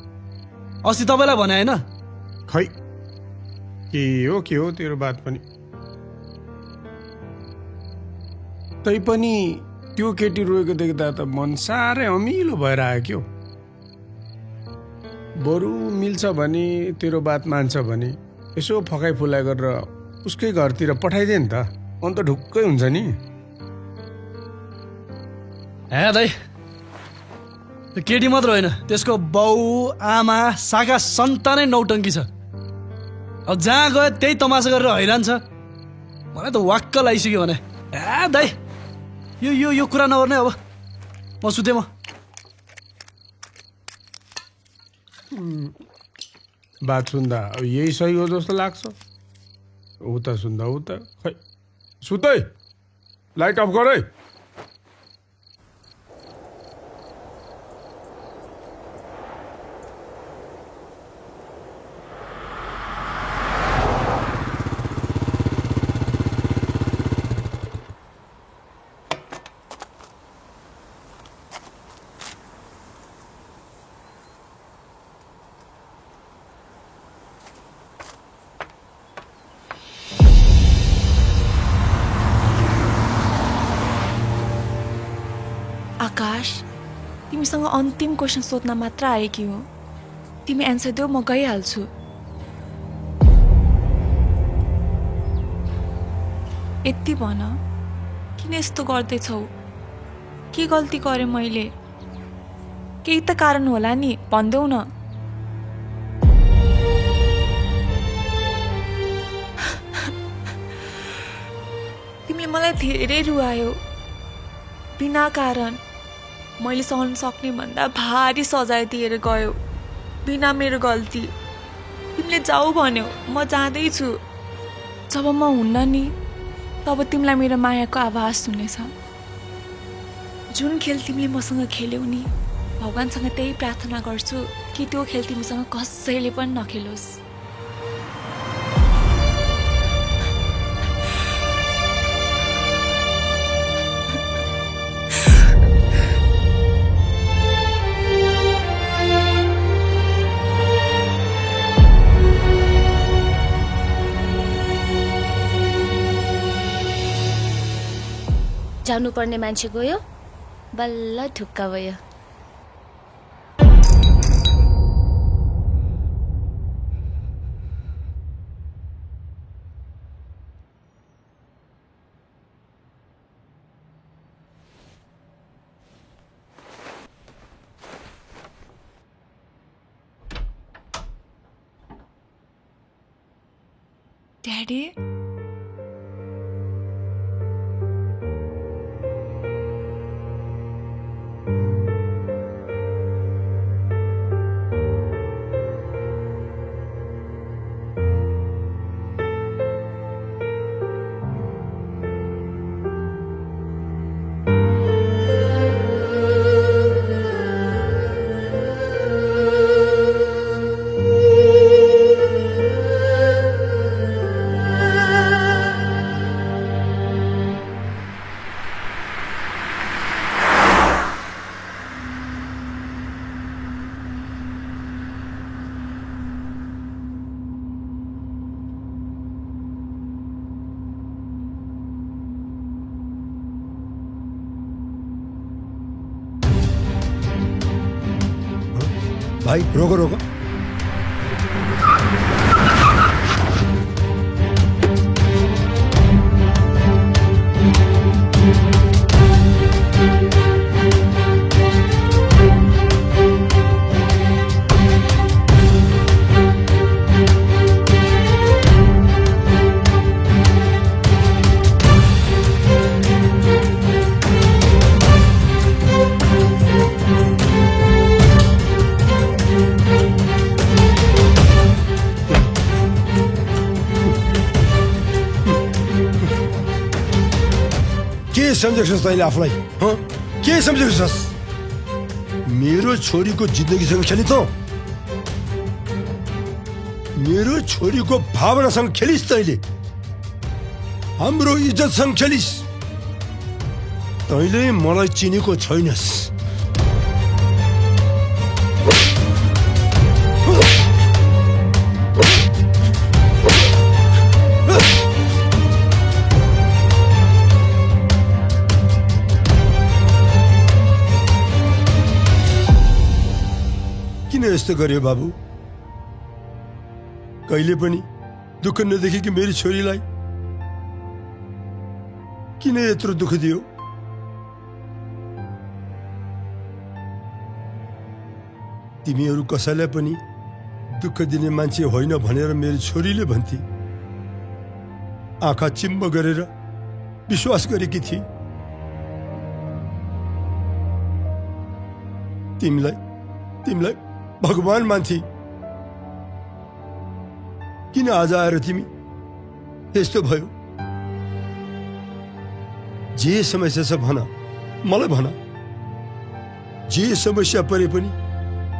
अस्ति तपाईँलाई भने होइन खै के हो तेरो बात पनि तै पनि त्यो केटी रोएको देख्दा त मन साह्रै अमिलो भएर आयो क्यौ बरु मिल्छ भने तेरो बात मान्छ भने यसो फकाइ फुलाइ गरेर उसकै घरतिर पठाइदे नि त अन्त ढुक्कै हुन्छ नि हे दाइ केटी मात्र होइन त्यसको बाउ आमा साका सन्तानै नौटङ्की छ अब जहाँ गयो त्यही तमासा गरेर हैरान छ मलाई त वाक्क लागिसक्यो भने ए दाइ यो कुरा नगर्ने अब म सुतेँ म बात सुन्दा यही सही हो जस्तो लाग्छ उता सुन्दा उता खै सुत है लाइट अफ गर है आकाश तिमीसँग अन्तिम क्वेसन सोध्न मात्र आएकी हो तिमी एन्सर देऊ म गइहाल्छु यति भन किन यस्तो गर्दैछौ के गल्ती गरेँ मैले केही त कारण होला नि भनिदेऊ न तिमीले मलाई धेरै रुवायौ बिना कारण मैले सहन सक्ने भन्दा भारी सजाय दिएर गयो बिना मेरो गल्ती तिमीले जाऊ भन्यौ म जाँदैछु जब म हुन्न नि तब तिमीलाई मेरो मायाको आवाज सुनेछ जुन खेल तिमीले मसँग खेल्यौ नि भगवान्सँग त्यही प्रार्थना गर्छु कि त्यो खेल तिमीसँग कसैले पनि नखेलोस् जानुपर्ने मान्छे गयो बल्ल ढुक्का भयो ड्याडी भाइ रोको रोको सम्झेको छस् तैँले आफूलाई हँ के सम्झेको छस् मेरो छोरीको जिन्दगीसँग खेली त मेरो छोरीको भावनासँग खेलिस् तैँले हाम्रो इज्जतसँग खेलिस् तैँले मलाई चिनेको छैनस् किन यस्तो गर्यो बाबु कहिले पनि दुःख नदेखेकी मेरी छोरीलाई किन यत्रो दुःख दियो तिमीहरू कसैलाई पनि दुःख दिने मान्छे होइन भनेर मेरो छोरीले भन्थे आँखा चिम्ब गरेर विश्वास गरेकी थिए तिमीलाई भगवान मान्थे किन आज आएर तिमी यस्तो भयो जे समस्या छ भन मलाई भन जे समस्या परे पनि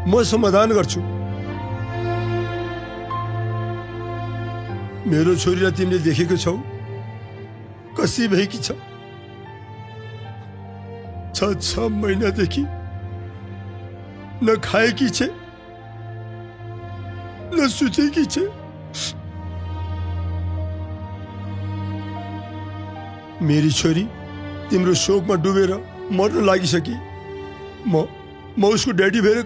म समाधान गर्छु मेरो छोरीलाई तिमीले देखेको छौ कसी भएकी छ 6 महिनादेखि न खाएकी छे न सुतेकी छे मेरी छोरी तिम्रो शोकमा डुबेर मर्न लागिसकी म उसको ड्याडी भएर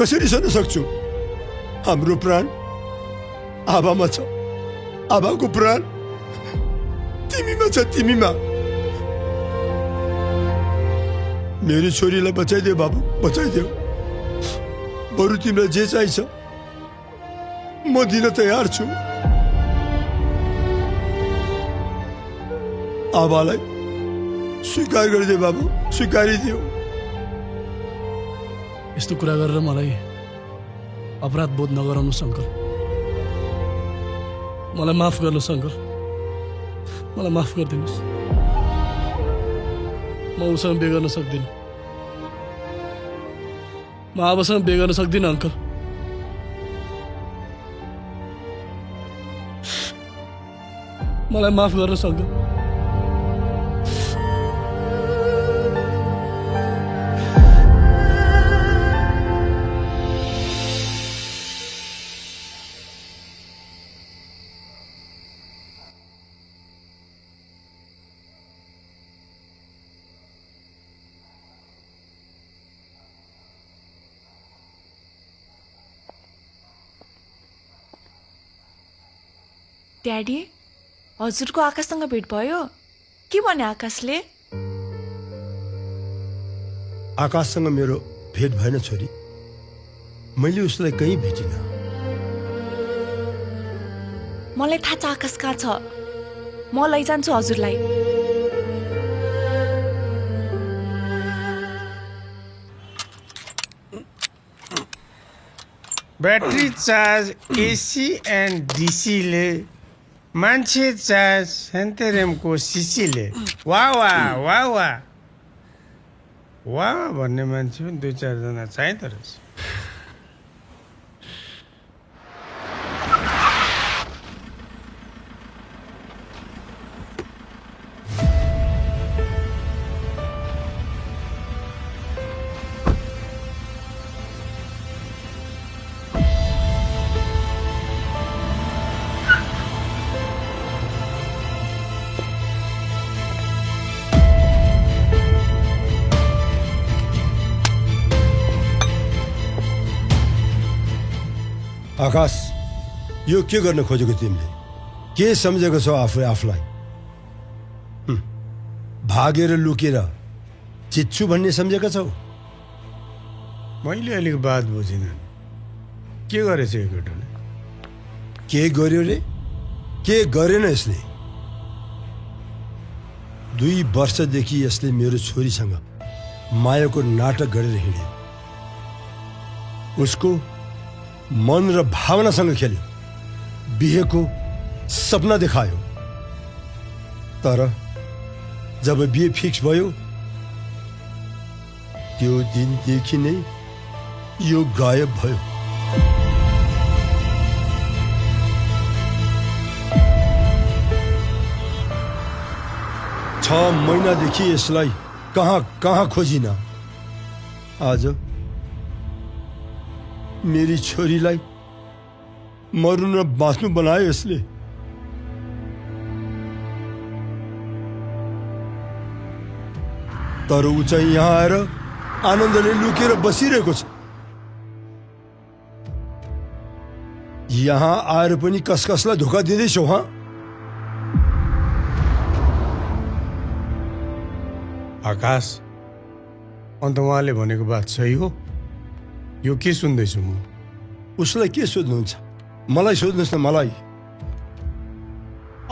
कसरी सहन सक्छु हाम्रो प्राण आबामा छ आबाको प्राण तिमीमा छ तिमीमा मेरी छोरीलाई बचाइदेऊ बाबु बचाइदेऊ बरु तिमीलाई जे चाहिन्छ म दिन तयार छु आबालाई स्वीकार गरिदेऊ बाबु स्वीकारिदेऊ यस्तो कुरा गरेर मलाई अपराध बोध नगराउनु शङ्कर मलाई माफ गर्नु शङ्कर मलाई माफ गरिदिनुहोस् म उसँग बिहे गर्न सक्दिनँ म आबासँग बिहे गर्न सक्दिनँ अङ्कल मलाई माफ गर्नु शङ्कर ड्याडी हजुरको आकाशसँग भेट भयो के भने आकाशले आकाशसँग मेरो भेट भएन छोरी मैले उसलाई कहीँ भेटिन मलाई थाहा छ आकाश कहाँ छ म लैजान्छु हजुरलाई ब्याट्री चार्ज एसी एन्ड डीसीले मान्छे चार्ज सेन्टेरियमको सिसीले वाह वाह वाह वाह वाह भन्ने मान्छे पनि 2-4 जना चाहिँदो रहेछ आकाश यो के गर्न खोजेको तिमीले के सम्झेको छौ आफूलाई भागेर लुकेर चिच्छु भन्ने सम्झेका छौ मैले अलिक बात बुझिनँ के गरेछ यो केटाले के गर्यो रे के गरेन यसले 2 वर्षदेखि यसले मेरो छोरीसँग मायाको नाटक गरेर हिँड्यो उसको मन र भावनासँग खेल्यो बिहेको सपना देखायो तर जब बिहे फिक्स भयो त्यो दिनदेखि नै यो गायब भयो। छ महिनादेखि यसलाई कहाँ कहाँ खोजिन। आज मेरी छोरीलाई मर्नु र बाँच्नु बनायो यसले। तर ऊ चाहिँ यहाँ आएर आनन्दले लुकेर बसिरहेको छ। यहाँ आएर पनि कसलाई धोका दिँदैछौ? हाँ, आकाश, अन्त उहाँले भनेको बात सही हो? यो के सुन्दैछु म? उसलाई के सोध्नुहुन्छ? मलाई सोध्नुहोस् न। मलाई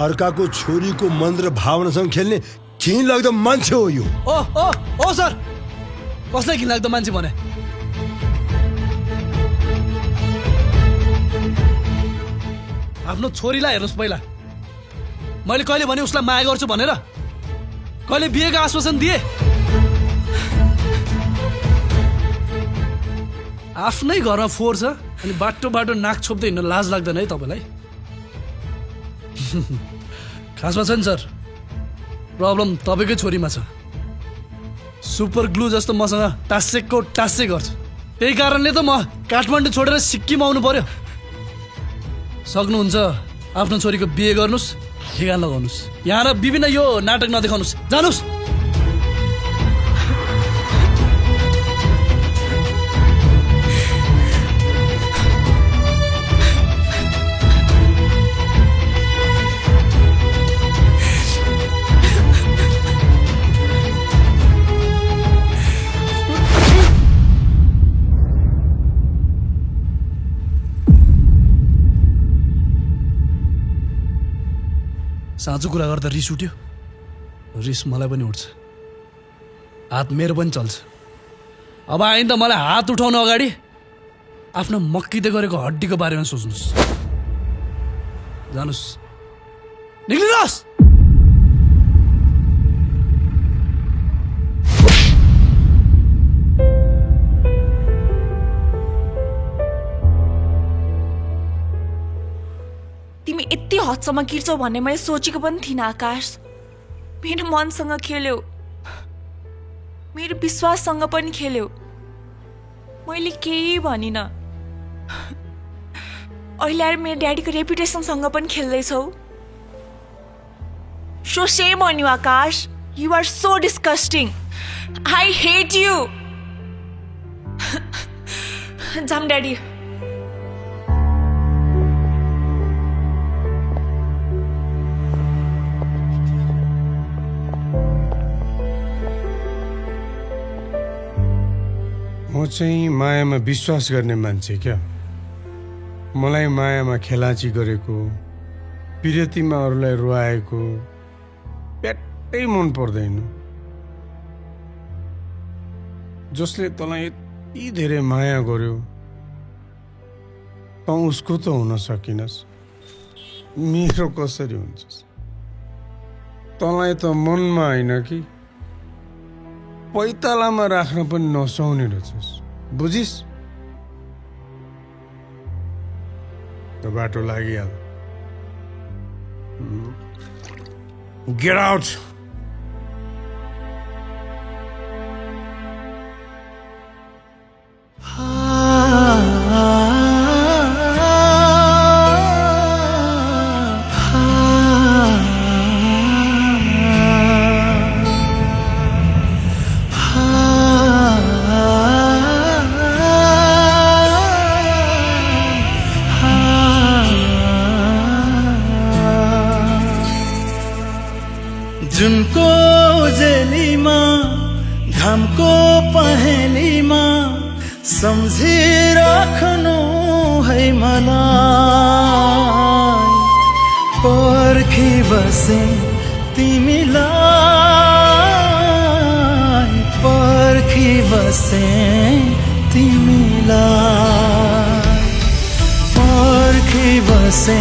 अर्काको छोरीको मन र भावनासँग खेल्ने घिन लाग्दो मान्छे हो यो। ओ सर, कसलाई घिन लाग्दो मान्छे भने? आफ्नो छोरीलाई हेर्नुहोस् पहिला। मैले कहिले भने उसलाई माया गर्छु भनेर? कहिले बिहेको आश्वासन दिए? आफ्नै घरमा फोहोर छ अनि बाटो बाटो नाक छोप्दै हिँड्न लाज लाग्दैन है तपाईँलाई? खासमा छ नि सर, प्रब्लम तपाईँकै छोरीमा छ। सुपर ग्लु जस्तो मसँग टास्सेको टास्से गर्छ। त्यही कारणले त म काठमाडौँ छोडेर सिक्किम आउनु पर्यो। सक्नुहुन्छ आफ्नो छोरीको बिहे गर्नुहोस्, ठेगान लगाउनुहोस्। यहाँ र विभिन्न यो नाटक नदेखाउनुहोस्, जानुहोस्। साँचो कुरा गर्दा रिस उठ्यो। रिस मलाई पनि उठ्छ, हात मेरो पनि चल्छ। अब आइन्दा मलाई हात उठाउनु अगाडि आफ्नो मक्किँदै गरेको हड्डीको बारेमा सोच्नुहोस्। जानुहोस्, निक्लिनुहोस्। तिमी यति हदसम्म गिर्छौ भन्ने मैले सोचेको पनि थिइनँ आकाश। मेरो मनसँग खेल्यौ, मेरो विश्वाससँग पनि खेल्यौ। मैले केही भनिनँ। अहिले आएर मेरो ड्याडीको रेपुटेसनसँग पनि खेल्दैछौ। So shame on you Akash, you are so disgusting. I hate you. जाम ड्याडी। म चाहिँ मायामा विश्वास गर्ने मान्छे क्या। मलाई मायामा खेलाची गरेको, पिरतीमा अरूलाई रुवाएको प्याट्टै मन पर्दैन। जसले तँलाई यति धेरै माया गर्यो त उसको त हुन सकिनस्, मेरो कसरी हुन्छस्? तँलाई त मनमा होइन कि पैतालामा राख्न पनि नसुहाउने रहेछस्, बुझिस्? त बाटो लागिहाल। Get out. जुनको जेलीमा घामको पहेलीमा सम्झिराख्नु है मलाई। पर्खी बसे तिमीलाई, पर्खी बसे तिमीलाई, पर्खी बसे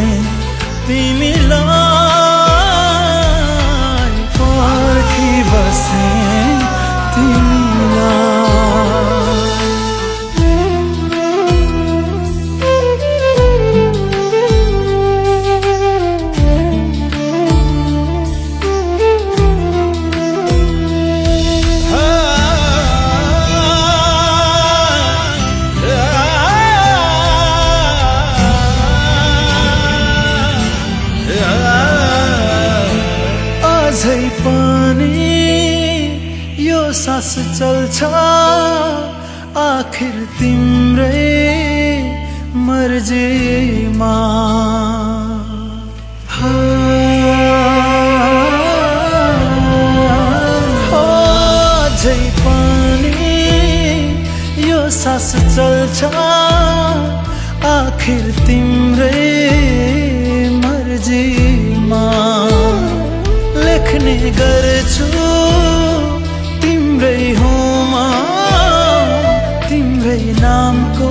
तिमीलाई, पर्खी बसे तिमीलाई अझै पनि यो सास चल्छ आखिर तिम्रै मर्जीमा अझै पनि यो सास चल्छ आखिर तिम्रै मर्जीमा लेख्ने गर्छु तिम्रै होमा तिम्रै नामको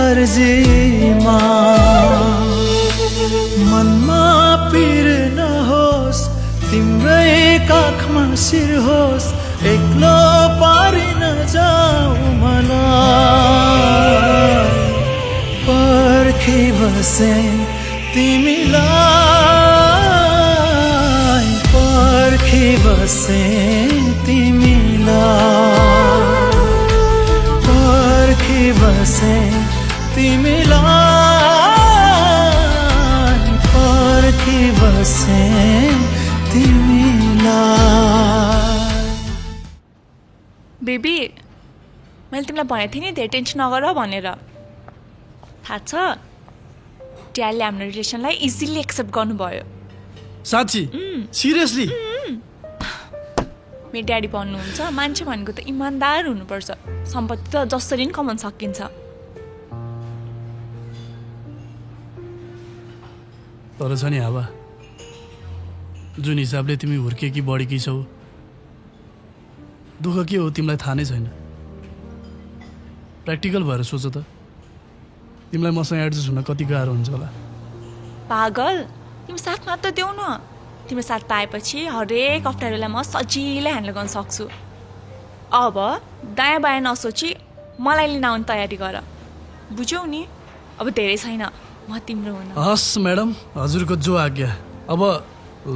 अर्जीमा मनमा पिर नहोस् तिम्रै काखमा शिर होस् एक्लो पारि नजाऊ मलाई पर्खी बसे तिमीलाई पर्खी बसे तिमीलाई पर्खी बसे तिमीलाई पर्खी बसे तिमीलाई बेबी मैले तिमीलाई भनेको थिएँ नि धेरै टेन्सन नगर भनेर थाहा छ ड्याडले हाम्रो रिलेसनलाई इजिली एक्सेप्ट गर्नुभयो साँच्ची सिरियसली मेरो ड्याडी भन्नुहुन्छ मान्छे भनेको त इमान्दार हुनुपर्छ सम्पत्ति त जसरी नि कमाउन सकिन्छ तर छ नि हावा जुन हिसाबले तिमी हुर्केकी बढेकी छौ दुःख के हो तिमीलाई थाहा नै छैन प्र्याक्टिकल भएर सोच त तिमीलाई मसँग एडजस्ट हुन कति गाह्रो हुन्छ होला पागल तिमी साथ मात्र देऊ न तिम्रो साथ पाएपछि हरेक अप्ठ्यारोलाई म सजिलै ह्यान्डल गर्न सक्छु अब दायाँ बायाँ नसोची मलाई लिन आउने तयारी गर बुझ्यौ नि अब धेरै छैन म तिम्रो हुन हस् म्याडम हजुरको जो आज्ञा अब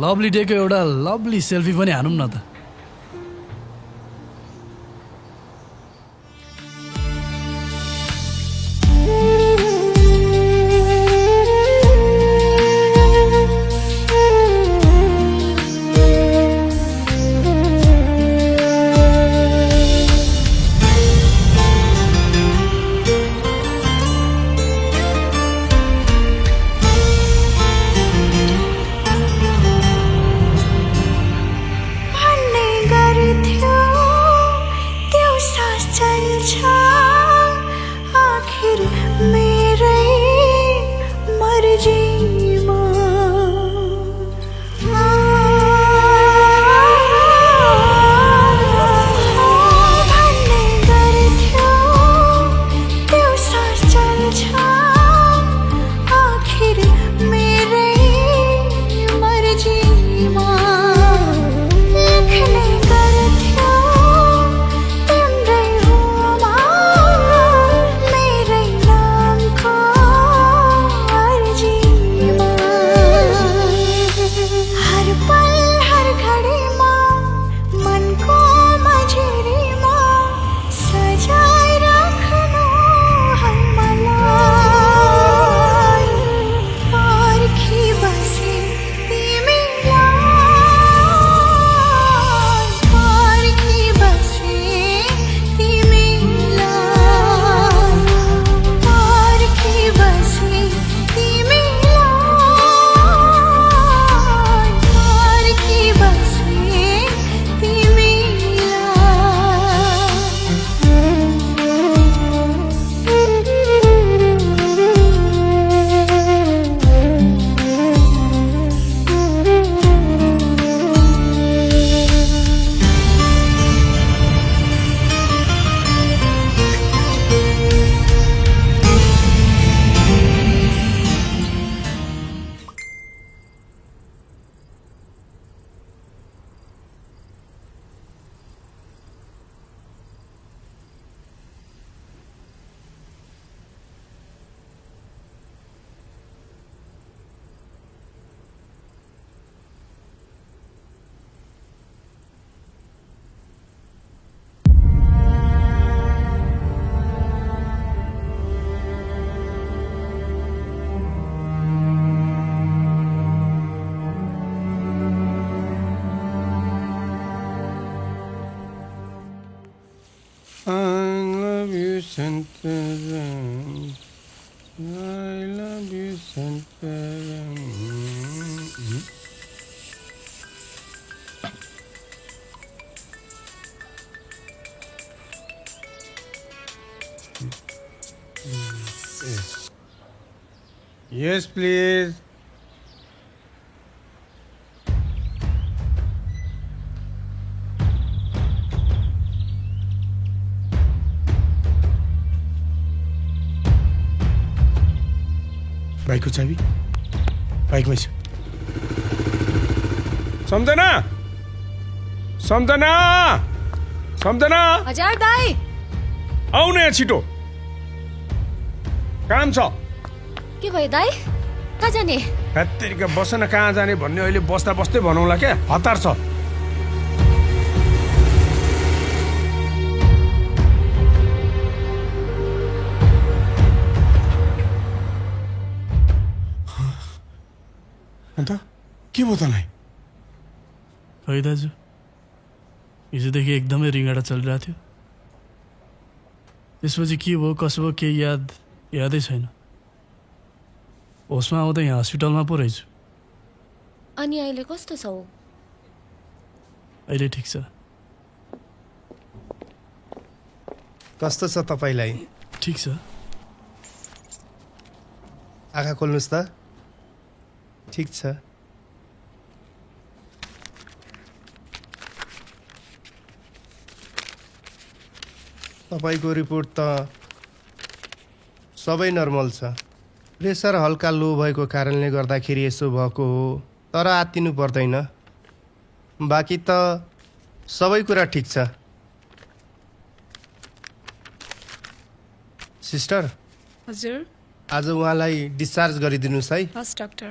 लभली डेको एउटा लभली सेल्फी पनि हानौँ न त लेख्ने गर्थ्यो तिम्रै होमा I love you, Santaram. I love you, Santaram. Yes, please. बाइकको चाबी बाइकमै छ सम्झना सम्झना सम्झना हजुर दाइ आउनु यहाँ छिटो काम छ के भयो दाइ कहाँ जाने हेत्तेरिका बस न कहाँ जाने भन्ने अहिले बस्दा बस्दै भनौँला क्या हतार छ अन्त के भयो तँलाई खै दाजु हिजोदेखि एकदमै रिङ्गडा चलिरहेको थियो त्यसपछि के भयो कसो भयो केही यादै छैन होसमा आउँदा यहाँ हस्पिटलमा पो रहेछु अनि अहिले कस्तो छौ अहिले ठिक छ कस्तो छ तपाईँलाई ठिक छ आँखा खोल्नुहोस् त ठिक छ तपाईँको रिपोर्ट त सबै नर्मल छ प्रेसर हल्का लो भएको कारणले गर्दाखेरि यसो भएको हो तर आत्तिनु पर्दैन बाँकी त सबै कुरा ठिक छ सिस्टर हजुर आज उहाँलाई डिस्चार्ज गरिदिनुहोस् है हस् डाक्टर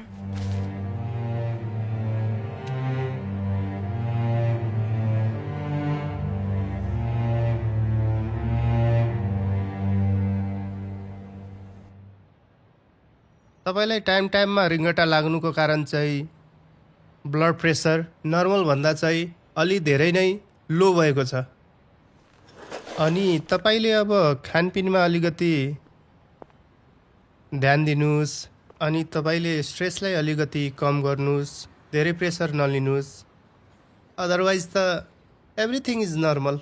तपाईँलाई टाइममा रिङ्गटा लाग्नुको कारण चाहिँ ब्लड प्रेसर नर्मल भन्दा चाहिँ अलि धेरै नै लो भएको छ अनि तपाईँले अब खानपिनमा अलिकति ध्यान दिनुहोस् अनि तपाईँले स्ट्रेसलाई अलिकति कम गर्नुहोस् धेरै प्रेसर नलिनुहोस् अदरवाइज त एभ्रिथिङ इज नर्मल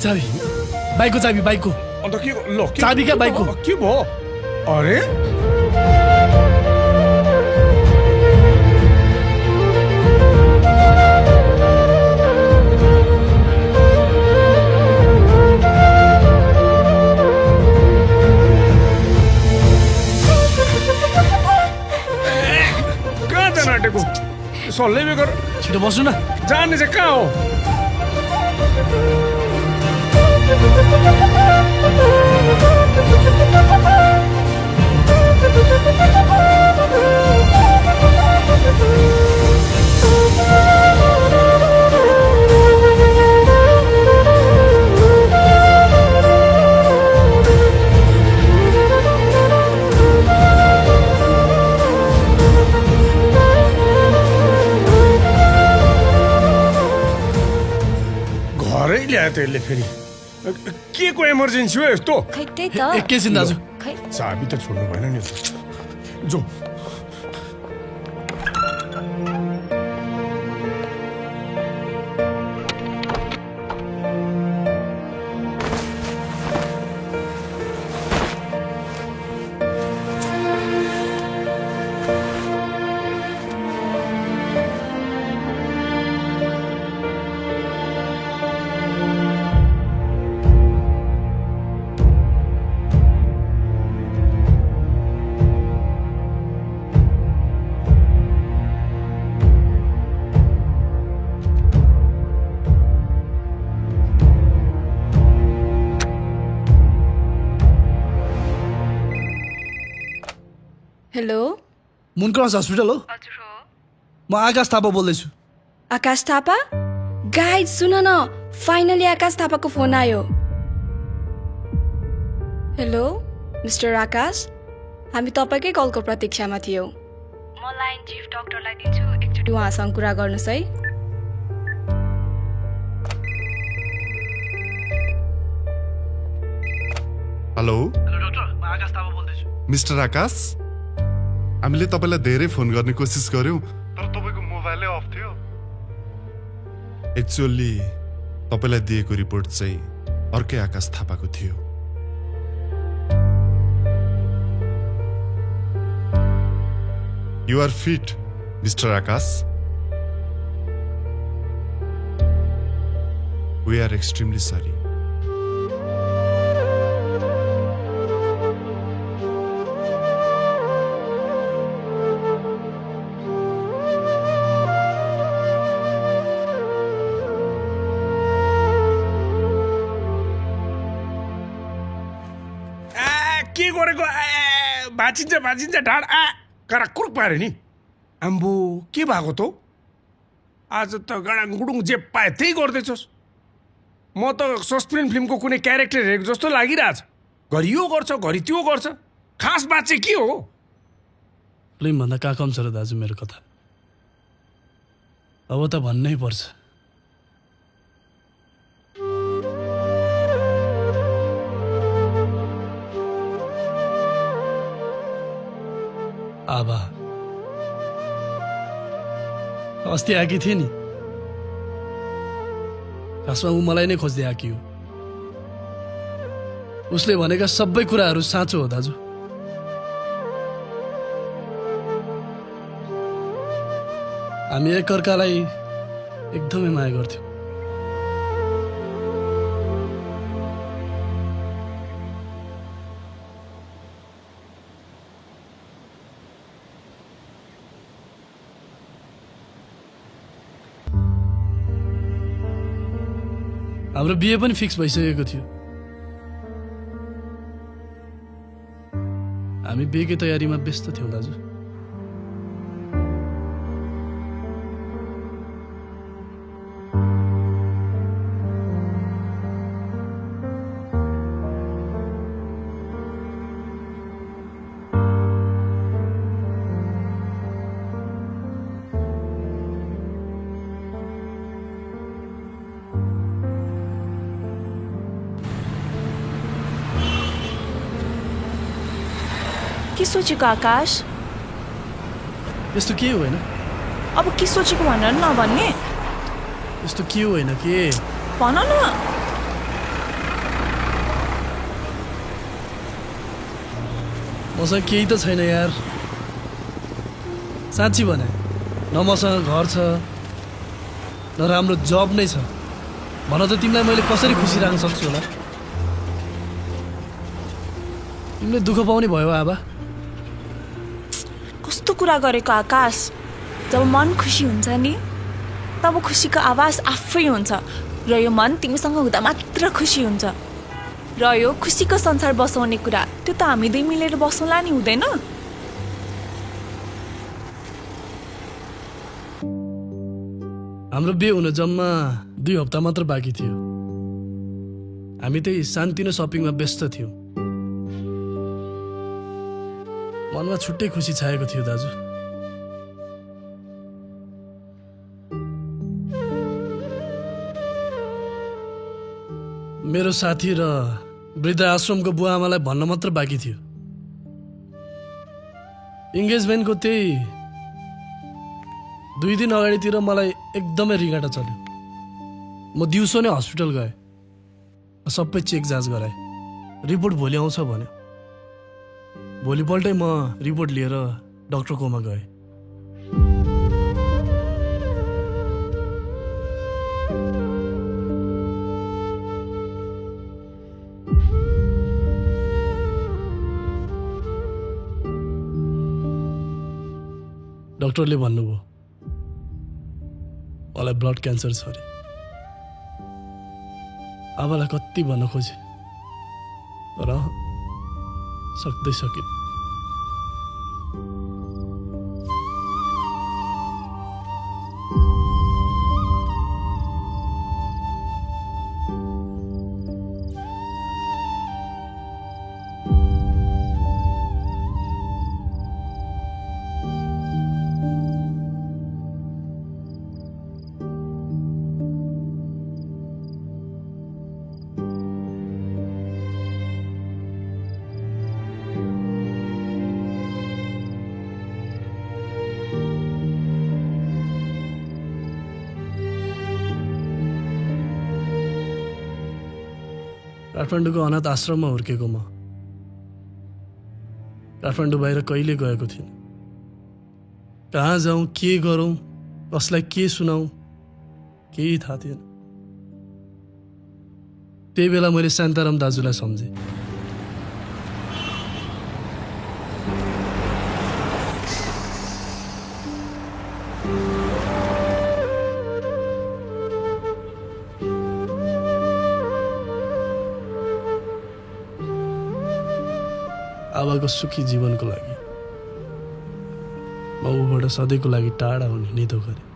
चाबी बाइकको चाबी बाइकको अन्त के ल चाबी क्या बाइकको के भयो अरे कहाँ जान आँटेको सल्लै बेगर छिटो बस्नु न जाने चाहिँ कहाँ हो घरै ल्यायो त्यसले फेरि के को इमर्जेन्सी हो यस्तो खै त्यही त एकैछिन दाजु खै चाबी त छोड्नु भएन नि जो हेलो मुनक्रस हस्पिटल हो म आकाश थापा बोल्दैछु आकाश थापा गाइड सुन न फाइनली आकाश थापाको फोन आयो हेलो मिस्टर आकाश हामी तपाईँकै कलको प्रतीक्षामा थियौँ म लाइन चिफ डाक्टरलाई दिन्छु एकचोटि उहाँसँग कुरा गर्नुहोस् है हेलो डाक्टर म आकाश थापा बोल्दैछु मिस्टर आकाश हामीले तपाईँलाई धेरै फोन गर्ने कोसिस गर्यौँ तर तपाईँको मोबाइलै अफ थियो एक्चुअली तपाईँलाई दिएको रिपोर्ट चाहिँ अर्कै आकाश थापाको थियो you are fit mister Aakash we are extremely sorry के गरेको भाँचिन्छ ढाड कराकुरुक पाऱ्यो नि आम्बो के भएको त आज त गडाङगुडुङ जे पाए त्यही गर्दैछस् म त सस्पेन फिल्मको कुनै क्यारेक्टर हेरेको जस्तो लागिरहेछ घरि यो गर्छ घरि त्यो गर्छ खास बात चाहिँ के हो फिल्मभन्दा कहाँ कम छ र दाजु मेरो कथा अब त भन्नै पर्छ आभा अस्ति आएकी थिए नि खासमा ऊ मलाई नै खोज्दै आएकी हो उसले भनेका सबै कुराहरू साँचो हो दाजु हामी एकअर्कालाई एकदमै माया गर्थ्यौँ हाम्रो बिहे पनि फिक्स भइसकेको थियो हामी बिहेकै तयारीमा व्यस्त थियौँ दाजु के सोचेको आकाश यस्तो के होइन अब के सोचेको भनेर नभन्ने यस्तो के होइन के भन न मसँग केही त छैन यार साँच्ची भने न मसँग घर छ न राम्रो जब नै छ भन त तिमीलाई मैले कसरी खुसी राख्न सक्छु होला तिमीले दुःख पाउने भयो आबा कस्तो कुरा गरेको आकाश जब मन खुसी हुन्छ नि तब खुसीको आवाज आफै हुन्छ र यो मन तिमीसँग हुँदा मात्र खुसी हुन्छ र यो खुसीको संसार बसाउने कुरा त्यो त हामी दुई मिलेर बसौँला नि हुँदैन हाम्रो बिहे हुन जम्मा 2 हप्ता मात्र बाँकी थियो हामी त्यही सानतिनो सपिङमा व्यस्त थियौँ मनमा छुट्टै खुसी छाएको थियो दाजु मेरो साथी र वृद्ध आश्रमको बुवा आमालाई भन्न मात्र बाँकी थियो इन्गेजमेन्टको त्यही 2 दिन अगाडितिर मलाई एकदमै रिगाटा चल्यो म दिउँसो नै हस्पिटल गएँ सबै चेक जाँच गराएँ रिपोर्ट भोलि आउँछ भन्यो भोलिपल्टै म रिपोर्ट लिएर डाक्टरकोमा गएँ डाक्टरले भन्नुभयो मलाई ब्लड क्यान्सर छ अरे आमालाई कति भन्न खोजे तर सक्दै सकिन काठमाडौँको अनाथ आश्रममा हुर्केको म काठमाडौँ बाहिर कहिले गएको थिइनँ। कहाँ जाउँ, के गरौँ, कसलाई के सुनाउँ, केही थाहा थिएन। त्यही बेला मैले शान्ताराम दाजुलाई सम्झेँ। आबाको सुखी जीवनको लागि म ऊबाट सधैँको लागि टाढा हुने निधो गरेँ।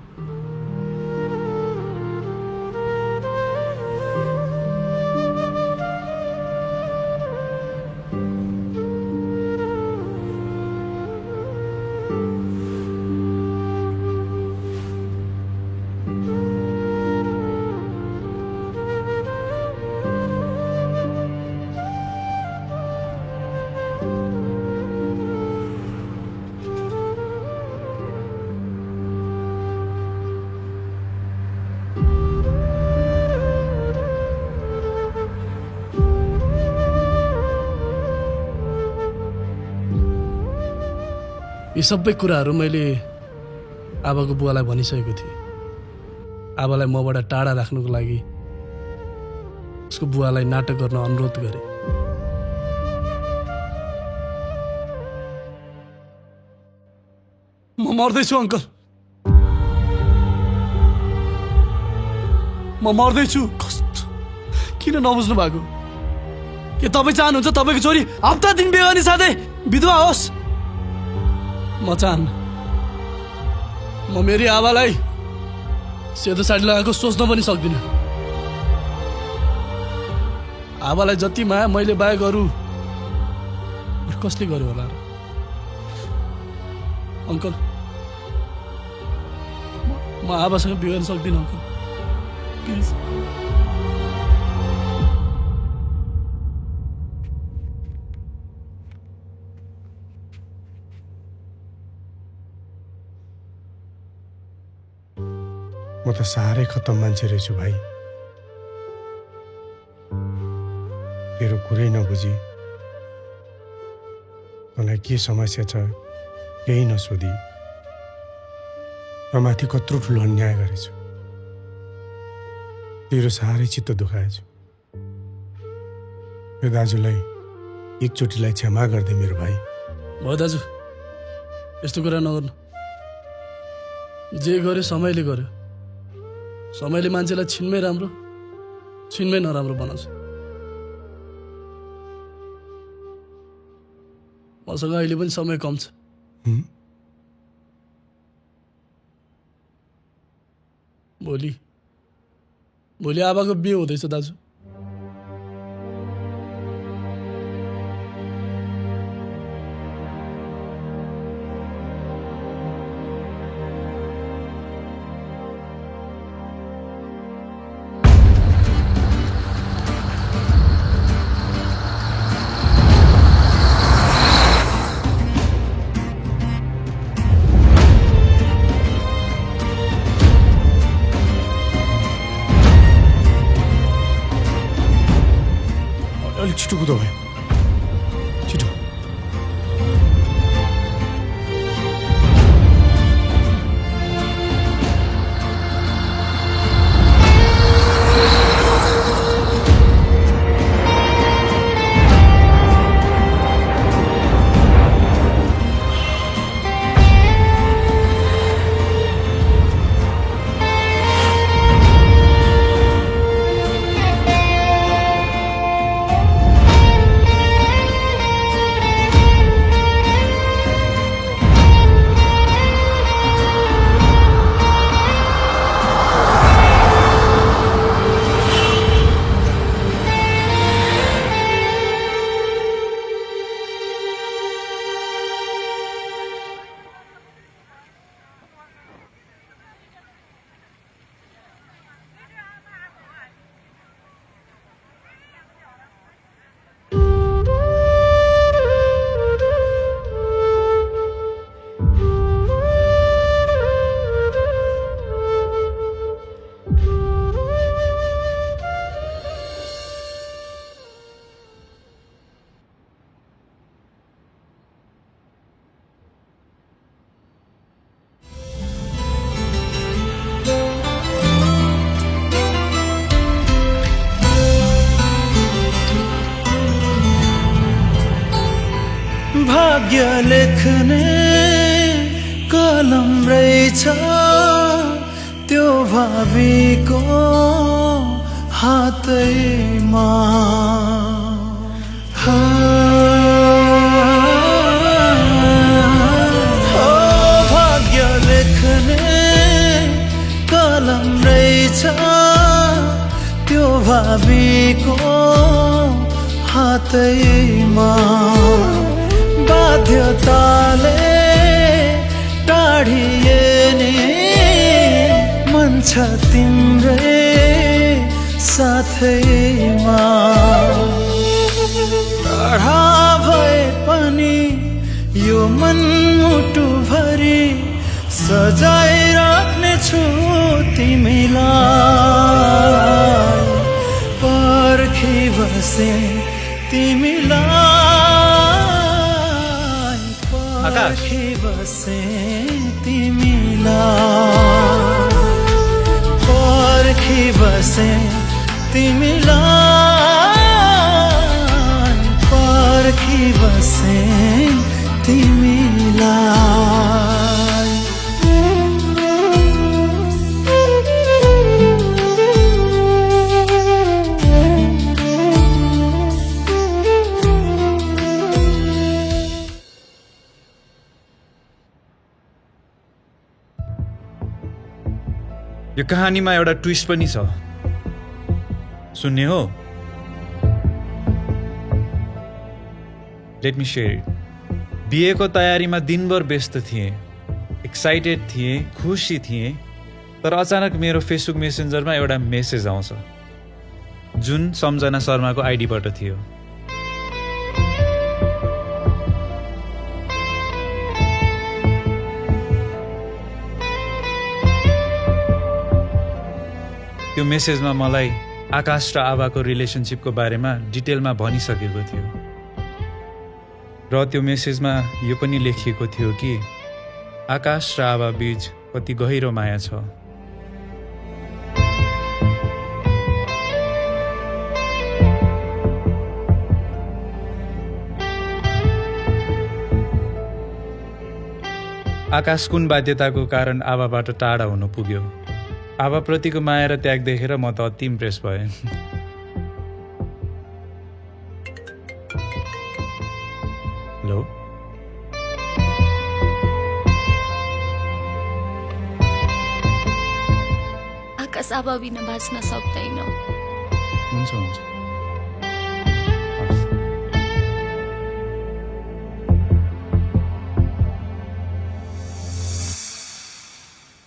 यी सबै कुराहरू मैले आबाको बुवालाई भनिसकेको थिएँ। आबालाई मबाट टाढा राख्नुको लागि उसको बुवालाई नाटक गर्न अनुरोध गरेँ। म मर्दैछु अङ्कल, म मर्दैछु। कस्तो, किन नबुझ्नु भएको? के तपाईँ चाहनुहुन्छ तपाईँको छोरी हप्ता दिन बेगानी साथै विधवा होस्? म चाहन्न। म मेरी आवालाई सेतो साडी लगाएको सोच्न पनि सक्दिनँ। आवालाई जति माया मैले बाहेक अरू कसले गर्यो होला र? अङ्कल, म आवासँग बिगार्न सक्दिनँ अङ्कल, प्लिज। म त साह्रै खत्तम मान्छे रहेछु भाइ। तेरो कुरै नबुझी, तँलाई के समस्या छ केही नसोधी र माथि कत्रो ठुलो अन्याय गरेछु। तेरो साह्रै चित्त दुखाएछु। यो दाजुलाई एकचोटिलाई क्षमा गरिदे मेरो भाइ। भयो दाजु, यस्तो कुरा नगर्नु। जे गर्यो समयले गर्यो। समयले मान्छेलाई छिनमै राम्रो छिनमै नराम्रो बनाउँछ। मसँग अहिले पनि समय कम छ। भोलि आबाको बिहे हुँदैछ दाजु। अलिक छिटो कुदो भयो, छिटो। भाग्य लेख्ने कलम रहेछ त्यो भावीको हातैमा भाग्य लेख्ने कलम रहेछ त्यो भावीको हातैमा बाध्यताले टाढिए नि मन छ तिम्रै साथैमा टाढा भए पनि यो मन मुटुभरि सजाइराख्नेछु तिमीलाई पर्खी बसे तिमीलाई पर्खी बसे तिमीलाई पर्खी बसे तिमीलाई पर्खी बसे तिमीलाई यो कहानीमा एउटा ट्विस्ट पनि छ, सुन्ने हो? Let me share it. बिहेको तयारीमा दिनभर व्यस्त थिएँ, एक्साइटेड थिएँ, खुसी थिएँ, तर अचानक मेरो फेसबुक मेसेन्जरमा एउटा मेसेज आउँछ जुन सम्झना शर्माको आइडीबाट थियो। त्यो मेसेजमा मलाई आकाश र आवाको रिलेसनसिपको बारेमा डिटेलमा भनिसकेको थियो र त्यो मेसेजमा यो पनि लेखिएको थियो कि आकाश र आवा बीच कति गहिरो माया छ। आकाश कुन बाध्यताको कारण आवाबाट टाढा हुनु पुग्यो, आवाप्रतिको माया र त्याग देखेर म त अति इम्प्रेस भएँ। हेलो, आकाश आवा बिना बाँच्न सक्दैन। हुन्छ हुन्छ।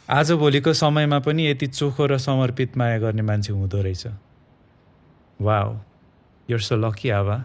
आजभोलिको समयमा पनि यति चोखो र समर्पित माया गर्ने मान्छे हुँदो रहेछ। वाउ, you're so lucky, आवा।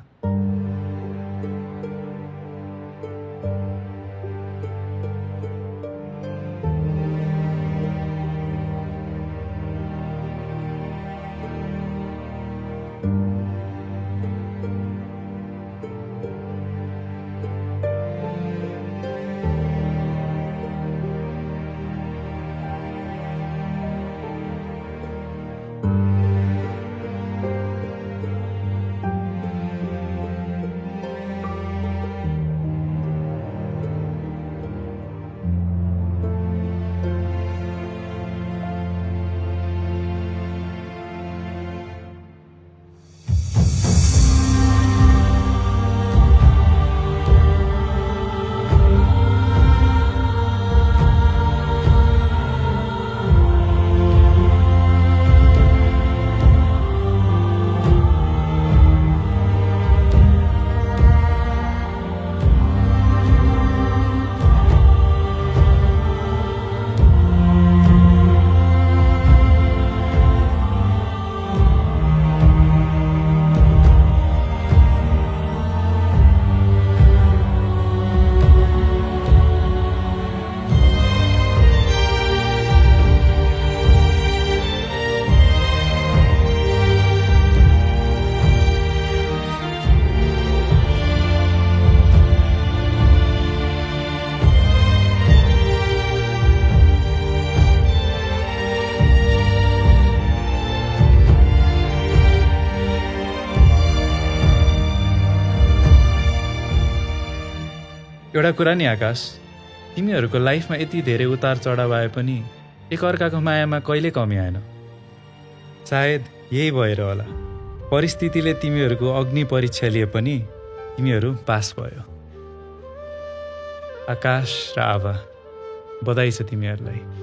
एउटा कुरा नि आकाश, तिमीहरूको लाइफमा यति धेरै उतार चढाव आए पनि एकअर्काको मायामा कहिले कमी आएन। सायद यही भएर होला परिस्थितिले तिमीहरूको अग्नि परीक्षा लिए पनि तिमीहरू पास भयो। आकाश र आभा, बधाई छ तिमीहरूलाई।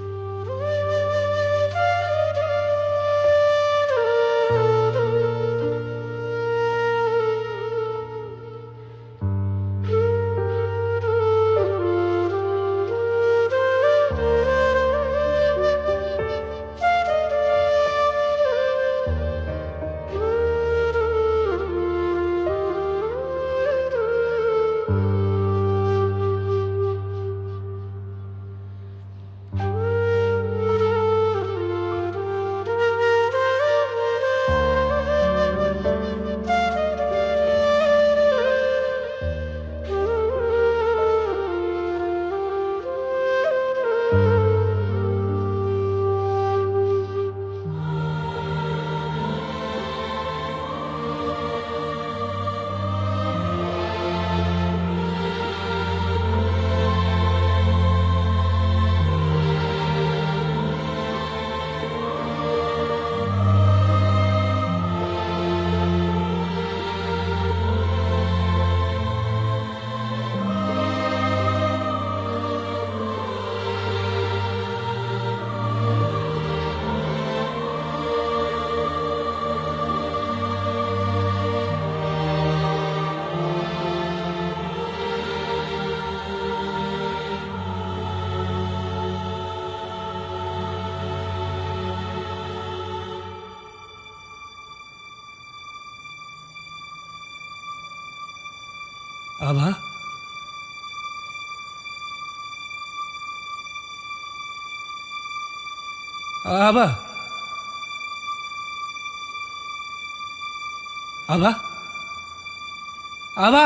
आभा, आभा, आभा, आभा,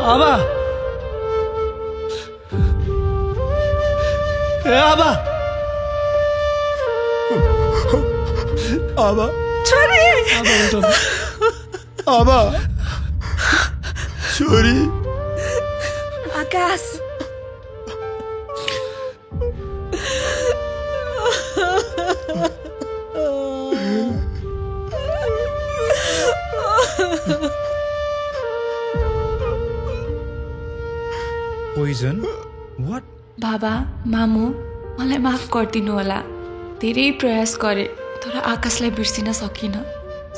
आभा, आभा, आभा, छोरी, आभा, छोरी, आकाश, पोइजन? What? बाबा, मामु, मलाई माफ गरिदिनु होला। धेरै प्रयास गरेँ तर आकाशलाई बिर्सिन सकिनँ।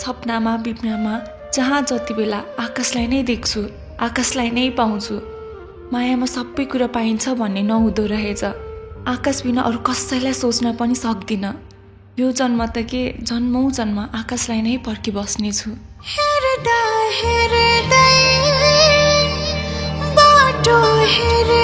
सपनामा बिपनामा जहाँ जति बेला आकाशलाई नै देख्छु, आकाशलाई नै पाउँछु। मायामा सबै कुरा पाइन्छ भन्ने नहुँदो रहेछ। आकाश बिना अरू कसैलाई सोच्न पनि सक्दिनँ। यो जन्म त के, जन्मौँ जन्म आकाशलाई नै पर्खिबस्नेछु। हेर्दा हेर्दै बाटो हेरे